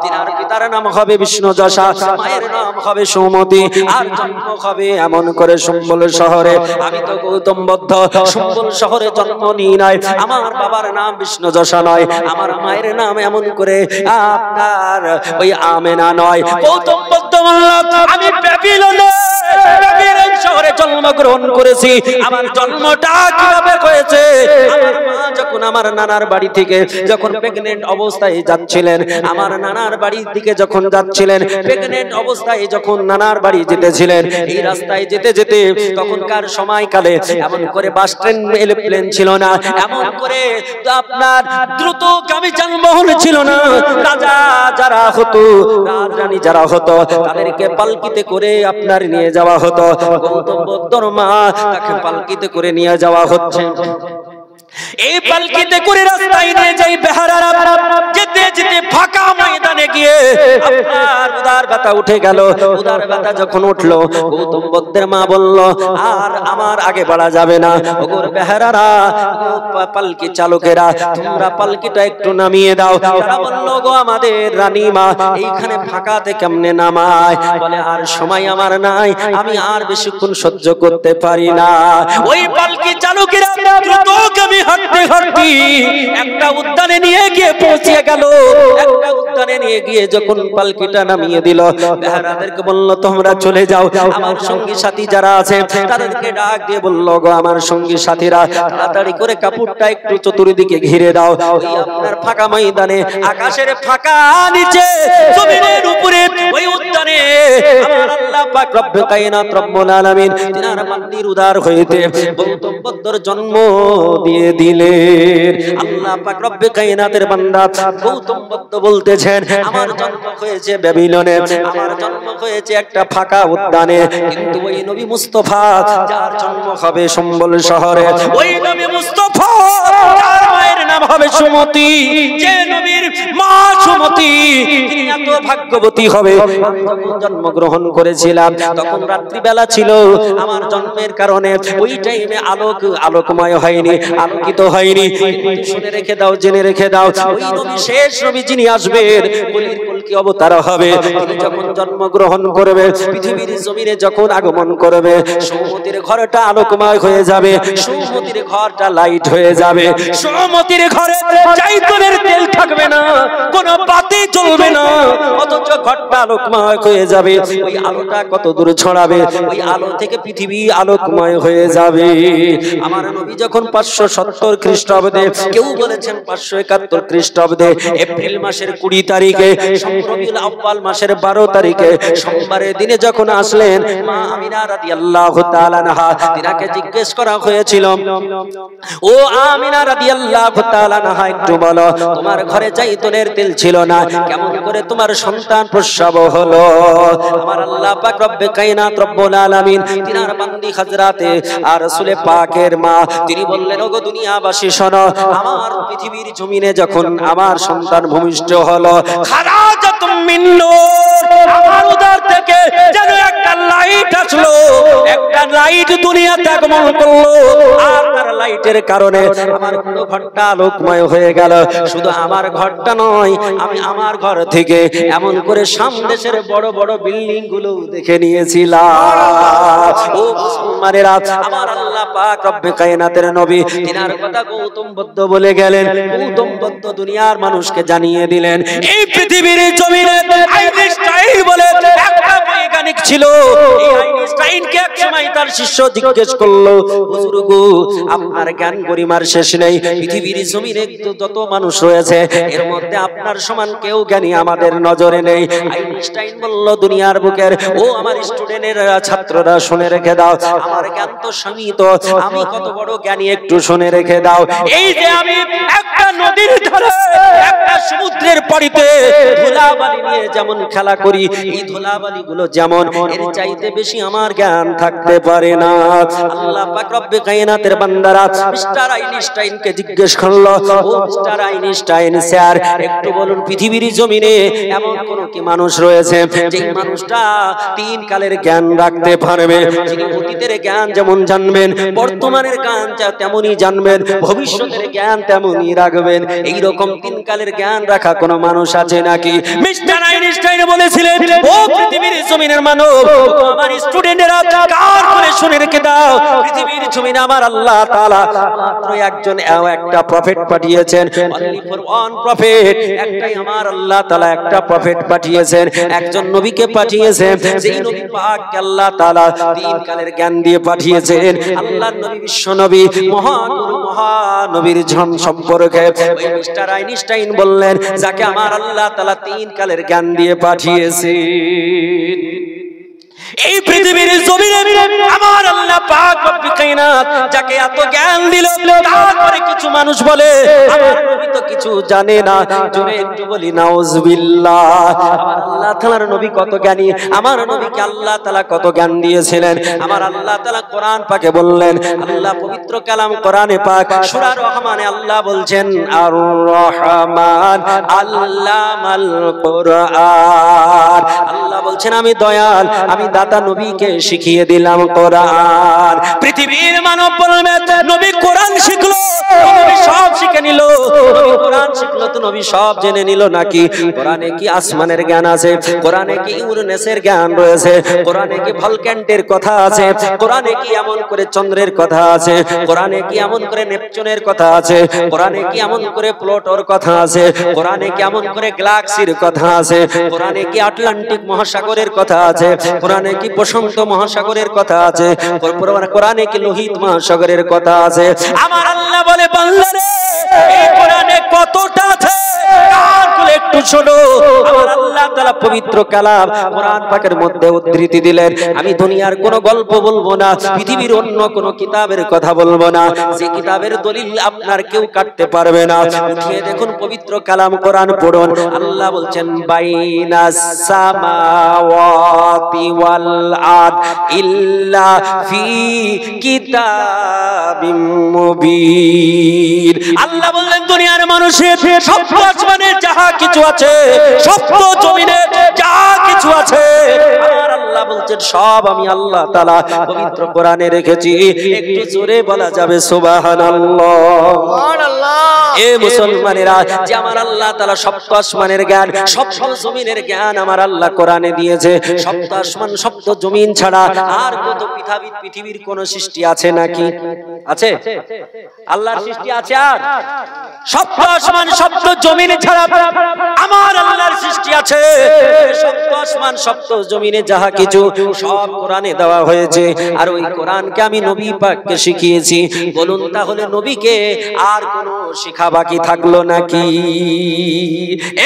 তিনার পিতার নাম হবে বিষ্ণু যশা, মায়ের নাম হবে সুমতি, আর জন্ম হবে এমন করে সম্বল শহরে। আমি তো গৌতম বুদ্ধ সম্বল শহরে জন্ম নিই নাই, আমার বাবার নাম বিষ্ণু যশা নয়, আমার মায়ের নাম এমন করে আপনার ওই আমেনা নয়। গৌতম বুদ্ধ বললাম, আমি ব্যাবিলনে শহরে জন্মগ্রহণ করেছি। আমার জন্মটা কিভাবে হয়েছে? আমার মা যখন আমার নানার বাড়ি থেকে যখন প্রেগন্যান্ট অবস্থায় যাচ্ছিলেন, আমার নানার বাড়ির দিকে যখন যাচ্ছিলেন, প্রেগন্যান্ট অবস্থায় যখন নানার বাড়ি যেতেছিলেন, এই রাস্তায় যেতে যেতে তখনকার সময়কালে এমন করে বাস ট্রেন এরোপ্লেন ছিল না, এমন করে আপনার দ্রুতগামী যানবাহন ছিল না। রাজা যারা হতো, রাজরানী যারা হতো, তাদেরকে পালকিতে করে আপনার নিয়ে যাওয়া হতো। গৌতম বুদ্ধর মা তাকে পালকিতে করে নিয়ে যাওয়া হচ্ছে। এই পালকিতে করে রাস্তায় নিয়ে যাই বেহারারা, যেতে যেতে ফাঁকা ময়দানে গিয়ে আপনার উদার ব্যথা উঠে গেল। উদার ব্যথা যখন উঠলো, গৌতম বুদ্ধের মা বলল, আর আমার আগে বাড়া যাবে না। ওগোর বেহারারা, পালকি চালকেরা, তোমরা পালকিটা একটু নামিয়ে দাও। তারা বলল, গো আমাদের রানী মা, এইখানে ফাঁকাতে কেমনে নামায়? বলে, আর সময় আমার নাই, আমি আর বেশিক্ষণ সহ্য করতে পারি না। ওই পালকি চালকেরা দ্রুতগামী হাঁটতে হাঁটতে একটা উদ্যানে নিয়ে গিয়ে পৌঁছে গেল। একটা উদ্যানে নিয়ে গিয়ে যখন পালকিটা নামিয়ে দিল, বেহারাদেরকে বলল তোমরা চলে যাও। আমার সঙ্গী সাথী যারা আছে তাদেরকে ডাক দিয়ে বলল, গো আমার সঙ্গী সাথীরা, তাড়াতাড়ি করে কাপড়টা একটু চতুর্দিকে ঘিরে দাও। ওই আপনার ফাঁকা ময়দানে, আকাশের ফাঁকা নিচে, জমিনের উপরে, ওই উদ্যানে আমার আল্লাহ পাক রব্বে কায়নাত রব্বুল আলামিন তিনার বান্দির উদার হইতে গৌতম বুদ্ধর জন্ম দিয়ে দিলেন। আল্লাহ পাক রব্বে কায়নাতের বান্দা গৌতম বুদ্ধ বলতেছেন, আমার জন্ম হয়েছে ব্যাবিলনে, আমার জন্ম হয়েছে একটা ফাঁকা উদ্যানে, কিন্তু ওই নবী মুস্তাফা যার জন্ম হবে সম্বল শহরে, ওই নবী মুস্তাফা যার মায়ের নাম হবে সুমতি, যে নবীর মা সুমতি তিনি এত ভাগ্যবতী হবে। আমি যখন জন্মগ্রহণ করেছিলাম তখন রাত্রি বেলা ছিল, আমার জন্মের কারণে ওই টাইমে আলোকময় হয়নি, আলোকিত হয়নি। শুনে রেখে দাও, জেনে রেখে দাও, ওই নবী শেষ নবী যিনি আসবেন, কলির কলকি অবতার হবে, তিনি যখন জন্মগ্রহণ করবে, পৃথিবীর জমিনে যখন আগমন করবে, সৌমতির ঘরটা আলোকময় হয়ে যাবে, সৌমতির ঘরটা লাইট হয়ে যাবে, সৌমতির ঘরে জাইতুনের তেল থাকবে না, কোনো বাতি জ্বলবে না, অথচ ঘরটা আলোকময় হয়ে যাবে। ওই আলোটা কত দূর ছড়াবে, ওই আলো থেকে পৃথিবী আলোকময় হয়ে যাবে। আমার নবী যখন 570 খ্রিস্টাব্দে, কেউ বলেছেন 571 খ্রিস্টাব্দে, এপ্রিল মাসের 20 তারিখে, রবিউল আউয়াল মাসের 12 তারিখে সোমবারের দিনে যখন আসলেন, মা আমিনা রাদিয়াল্লাহু তাআলা আনহা, তিনাকে জিজ্ঞেস করা হয়েছিল, ও আমিনা রাদিয়াল্লাহু তাআলা আনহা, একটু বলো তোমার ঘরে জাইতুনের তেল ছিল না, কেমন করে তোমার সন্তান প্রসব হলো? আমার আল্লাহ পাক রব্বে কায়নাত রব্বুল আলামিন তিনার বান্দি হযরতে আর রাসূল পাকের মা, তিনি বললেন, ওগো দুনিয়াবাসী শোনো, আমার পৃথিবীর জমিনে যখন আমার সন্তান ভূমিষ্ঠ হলো, খারাজাতুম মিন নূর, আমার উদর থেকে যেন একটা লাইট আসলো, একটা লাইট দুনিয়াতে আগমন করলো, আর তার লাইটের কারণে আমার পুরো ঘরটা আলোকময় হয়ে গেল। শুধু আমার ঘরটা নয়, আমি আমার ঘর থেকে এমন করে সামদেশের বড় বড় বিল্ডিং গুলো দেখে নিয়েছিলাম। ও মুসলমানেরা, আমার আল্লাহ পাক রব্বে কায়নাতের নবী তিনার কথা গৌতম বুদ্ধ বলে গেলেন। গৌতম বুদ্ধ দুনিয়ার মানুষকে জানিয়ে দিলেন, এই পৃথিবীর জমিনে আইনস্টাইন বলে একটা বৈজ্ঞানিক ছিল। এই আইনস্টাইনকে একসময় তার শিষ্য জিজ্ঞেস করলো, হুজুর গো, আপনার জ্ঞান গরিমার শেষ নেই, পৃথিবীর জমিনে যত মানুষ রয়েছে এর মধ্যে আপনার সমান কেউ জ্ঞানী আমাদের নজরে নেই। আইনস্টাইন বলল, দুনিয়ার বুকের ও আমার স্টুডেন্টেরা, ছাত্ররা শুনে রেখে দাও, আমার জ্ঞান তো সীমিত, আমি কত বড় জ্ঞানী একটু শুনে রেখে দাও। এই যে আমি একটা নদীর ধারে, একটা সমুদ্রের পাড়িতে ধুলাবালি নিয়ে যেমন খেলা করি, এই ধুলাবালি গুলো যেমন, এর চাইতে বেশি আমার জ্ঞান থাকতে পারে না। আল্লাহ পাক রব্বে কায়নাতের বান্দারা মিস্টার আইনস্টাইনকে জিজ্ঞেস করলো, ও মিস্টার আইনস্টাইন স্যার, একটু বলুন পৃথিবীর জমিনে এমন কোন কি মানুষ রয়েছে যে মানুষটা 3 কালের জ্ঞান রাখতে পারবে, যিনি অতীতের জ্ঞান যেমন জানবেন, বর্তমানের জ্ঞান তেমনই জানবেন, ভবিষ্যতের জ্ঞান তেমনই রাখবেন, এই রকম 3 কালের জ্ঞান রাখা কোন মানুষ আছে নাকি? মিস্টার আইনস্টাইন বলেছিলেন, ও পৃথিবীর জমিনের মানব, আমার স্টুডেন্টরা কার করে শুনে রেখে দাও, পৃথিবীর জমিনে আমার আল্লাহ তাআলা মাত্র একজন, একটা প্রফেট পাঠিয়েছেন, only for one prophet, একটাই আমার আল্লাহ তাআলা একটা প্রফেট পাঠিয়েছেন, একজন নবীকে পাঠিয়েছেন, যেই নবী পাককে আল্লাহ তাআলা 3 কালের জ্ঞান দিয়ে পাঠিয়েছেন। আল্লাহর নবী, বিশ্ব নবী, মহাগুরু, মহানবীর জন সম্পর্কে ওই মিস্টার আইনস্টাইন বললেন, যাকে আমার আল্লাহ তাআলা 3 কালের জ্ঞান দিয়ে পাঠিয়েছেন, এই পৃথিবীর জমিনে আমার আল্লাহ পাক রব্বে কায়নাত যাকে এত জ্ঞান দিল, তারপরে কিছু মানুষ বলে আমার নবী তো কিছু জানে না। জোরে একটু বলি নাউজুবিল্লাহ। আমার আল্লাহ তাআলার নবী কত জ্ঞানী, আমার নবীকে আল্লাহ তাআলা কত জ্ঞান দিয়েছিলেন। আমার আল্লাহ তাআলা কোরআন পাকে বললেন, আল্লাহ পবিত্র কালাম কোরআনে পাক সূরা রহমানে আল্লাহ বলছেন, আর রহমান আল্লামাল কোরআন, আল্লাহ বলছেন আমি দয়াল, আমি দাতা নবীকে শিখিয়ে শিখিয়ে দিলাম কোরআন। পৃথিবীর মানব বলবে নবী কোরআন শিখলো, নবী সব শিখে নিল। নবী কোরআন শিখলো তো নবী সব জেনে নিল নাকি? কোরআনে কি আসমানের জ্ঞান আছে? কোরআনে কি ইউরেনাসের জ্ঞান রয়েছে? কোরআনে কি ভলক্যান্টের কথা আছে? কোরআনে কি এমন করে চন্দ্রের কথা আছে? কোরআনে কি এমন করে নেপচুনের কথা আছে? কোরআনে কি এমন করে প্লুটোর কথা আছে? কোরআনে কি এমন করে গ্যালাক্সির কথা আছে? কোরআনে কি আটলান্টিক মহাসাগরের কথা আছে? কোরআনে কি প্রশান্ত মহাসাগরের কথা আছে? কোরআনে কি লোহিত মহাসাগরের কথা আছে? আমার আল্লাহ বলে বান্দারে এই কোরআনে কতটা আছে কান খুলে একটু শোনো। আমার আল্লাহ তাআলা পবিত্র কালাম কোরআন পাকের মধ্যে উদ্ধৃতি দিলেন। আমি দুনিয়ার কোনো গল্প বলবো না, পৃথিবীর অন্য কোনো কিতাবের কথা বলবো না, যে কিতাবের দলিল আপনার কেউ কাটতে পারবে না। উঠিয়ে দেখুন পবিত্র কালাম কোরআন পড়ুন। আল্লাহ বলছেন বাইনাস সামাওয়াতি ওয়াল আরদ ইল্লা ফি কিতাবিম মুবিন। আল্লাহ বললেন দুনিয়ার মানুষের সপ্ত আসমানে যাহা কিছু আছে, সপ্ত জমিনে যাহা কিছু আছে, আমার আল্লাহ বলছেন সব আমি আল্লাহ তাআলা পবিত্র কোরআনে রেখেছি। একটু জোরে বলা যাবে সুবহানাল্লাহ। সুবহানাল্লাহ। এ মুসলমানেরা, যে আমার আল্লাহ তাআলা সপ্ত আসমানের জ্ঞান, সপ্ত জমিনের জ্ঞান আমার আল্লাহ কোরআনে দিয়েছে। সপ্ত আসমান সপ্ত জমিন ছাড়া আর কত পৃথিবীর কোন সৃষ্টি আছে নাকি? আছে? আল্লাহর সৃষ্টি আছে? আর সপ্ত আসমান সপ্ত জমিন ছাড়া আমার আল্লাহর সৃষ্টি আছে? সপ্ত আসমান সপ্ত জমিনে যাহা কিছু সব কোরআনে দেওয়া হয়েছে। আর ওই কোরআনকে আমি নবী পাককে শিখিয়েছি। বলুন তাহলে নবীকে আর কোন শিক্ষা বাকি থাকলো নাকি?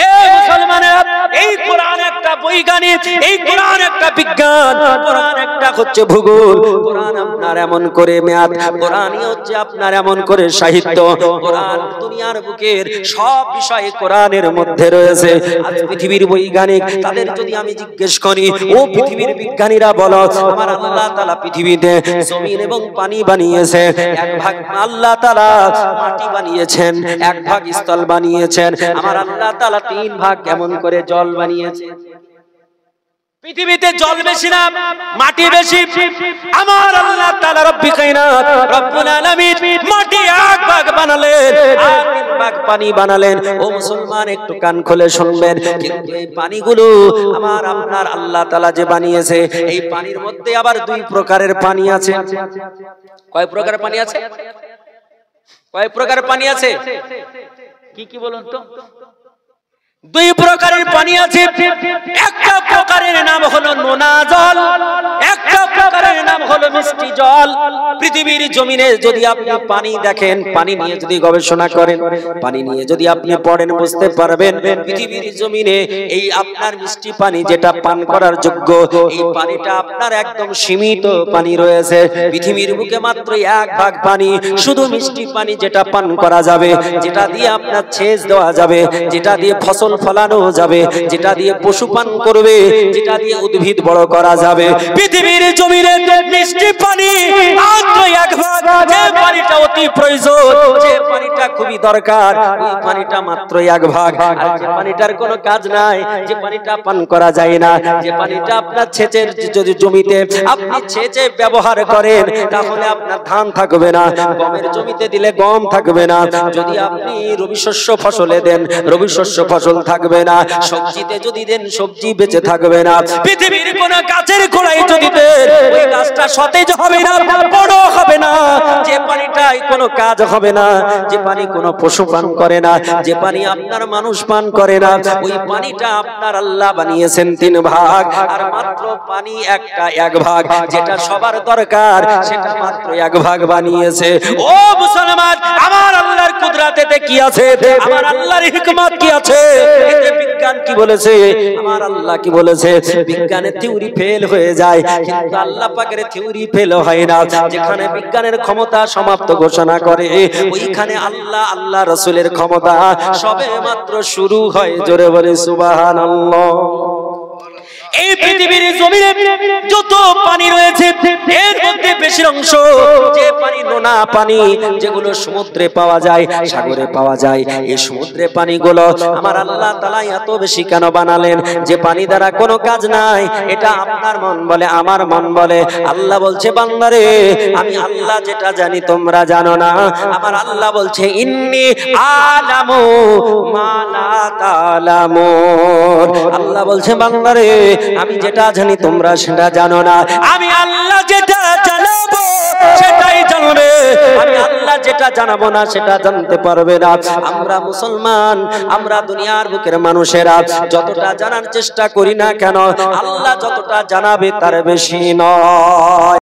এ মুসলমানেরা, এই কোরআন একটা বৈজ্ঞানিক, এই কোরআন একটা বিজ্ঞান, কোরআন একটা হচ্ছে ভূগোল, কোরআন আপনার এমন করে ম্যাথ, কোরআনই হচ্ছে আপনার এমন করে সাহিত্য। কোরআন দুনিয়ার বুকের সব বিষয়ে কোরআনের মধ্যে রয়েছে। আজ পৃথিবীর বৈজ্ঞানিক তাদের যদি আমি জিজ্ঞেস করি, ও পৃথিবীর বিজ্ঞানীরা বলো আমার আল্লাহ তাআলা পৃথিবীতে জমিন এবং পানি বানিয়েছে, এক ভাগ আল্লাহ তাআলা মাটি বানিয়েছেন, এক ভাগ স্থল বানিয়েছেন, আমার আল্লাহ তাআলা তিন ভাগ কেমন করে জল বানিয়েছে। পৃথিবীতে জল বেশি না মাটি বেশি? আমার আল্লাহ তাআলা রব্বুল কায়নাত রব্বুল আলামিন মাটি এক ভাগ বানালেন আর তিন ভাগ পানি বানালেন। ও মুসলমান একটু কান খুলে শুনবেন। কিন্তু এই পানিগুলো আমার আপনার আল্লাহ তাআলা যে বানিয়েছে, এই পানির মধ্যে আবার দুই প্রকারের পানি আছে। কয় প্রকারের পানি আছে? কয় প্রকারের পানি আছে? কি কি বলুন তো? দুই প্রকারের পানি আছে। একটা প্রকারের নাম হলো নোনা জল, একটা প্রকারের নাম হলো মিষ্টি জল। পৃথিবীর জমিনে যদি আপনি পানি দেখেন, পানি নিয়ে যদি গবেষণা করেন, পানি নিয়ে যদি আপনি পড়েন, বুঝতে পারবেন পৃথিবীর জমিনে এই আপনার মিষ্টি পানি যেটা পান করার যোগ্য, এই পানিটা আপনার একদম সীমিত পানি রয়েছে। পৃথিবীর বুকে মাত্র এক ভাগ পানি, শুধু মিষ্টি পানি যেটা পান করা যাবে, যেটা দিয়ে আপনার সেচ দেওয়া যাবে, যেটা দিয়ে ফসল ফলানো যাবে, যেটা দিয়ে পশু পান করবে, যেটা দিয়ে উদ্ভিদ বড় করা যাবে। পৃথিবীর জমিনে মিষ্টি পানি মাত্র এক ভাগ। যে পানিটা অতি প্রয়োজন, যে পানিটা খুবই দরকার, ওই পানিটা মাত্র এক ভাগ। আর যে পানিটার কোনো কাজ নাই, যে পানিটা পান করা যায় না, যে পানিটা আপনার সেচের যদি জমিতে আপনি সেচে ব্যবহার করেন, তাহলে আপনার ধান থাকবে না, গমের জমিতে দিলে গম থাকবে না, যদি আপনি রবি শস্য ফসলে দেন, রবি শস্য ফসল থাকবে না, সবজিতে যদি দেন সবজি বেঁচে থাকবে না। পৃথিবীর কোন গাছের গোড়ায় যদি দেন, ওই গাছটা সতেজ হবে না, বড় হবে না। যে পানিটাই কোনো কাজ হবে না, যে পানি কোনো পশু পান করে না, যে পানি আপনার মানুষ পান করে না, ওই পানিটা আপনার আল্লাহ বানিয়েছেন তিন ভাগ, আর মাত্র পানি একটা এক ভাগ। যেটা সবার দরকার সেটা মাত্র এক ভাগ বানিয়েছে। ও মুসলমান, আমার আল্লাহর কুদরতে কি আছে, আমার আল্লাহর হিকমত কি আছে, এতে বিজ্ঞান কি বলেছে, আমার আল্লাহ কি বলেছে। বিজ্ঞানের থিওরি ফেল হয়ে যায়, কিন্তু আল্লাহ পাকের থিওরি ফেল হয় না। যেখানে বিজ্ঞানের ক্ষমতা সমাপ্ত ঘোষণা করে, ওইখানে আল্লাহ আল্লাহ রাসূলের ক্ষমতা সবে মাত্র শুরু হয়। জোরে বলে সুবহানাল্লাহ। এই পৃথিবীর জমিনে যত পানি রয়েছে এর মধ্যে বেশি অংশ যে পানি নোনা পানি, যেগুলো সমুদ্রে পাওয়া যায়, সাগরে পাওয়া যায়, এই সমুদ্রে পানিগুলো আমার আল্লাহ তাআলা এত বেশি কেন বানালেন? যে পানি দ্বারা কোনো কাজ নাই। এটা আপনার মন বলে, আমার মন বলে। আল্লাহ বলছে বান্দারে আমি আল্লাহ যেটা জানি তোমরা জানো না। আমার আল্লাহ বলছে ইন্নী আলামু মা লা তা'লামুন। আল্লাহ বলছে বান্দারে আমি যেটা জানি তোমরা সেটা জানো না। আমি আল্লাহ যেটা জানাবো সেটাই জানবে, আমি আল্লাহ যেটা জানাবো না সেটা জানতে পারবে না। আমরা মুসলমান, আমরা দুনিয়ার বুকের মানুষেরা যতটা জানার চেষ্টা করি না কেন, আল্লাহ যতটা জানাবে তার বেশি নয়।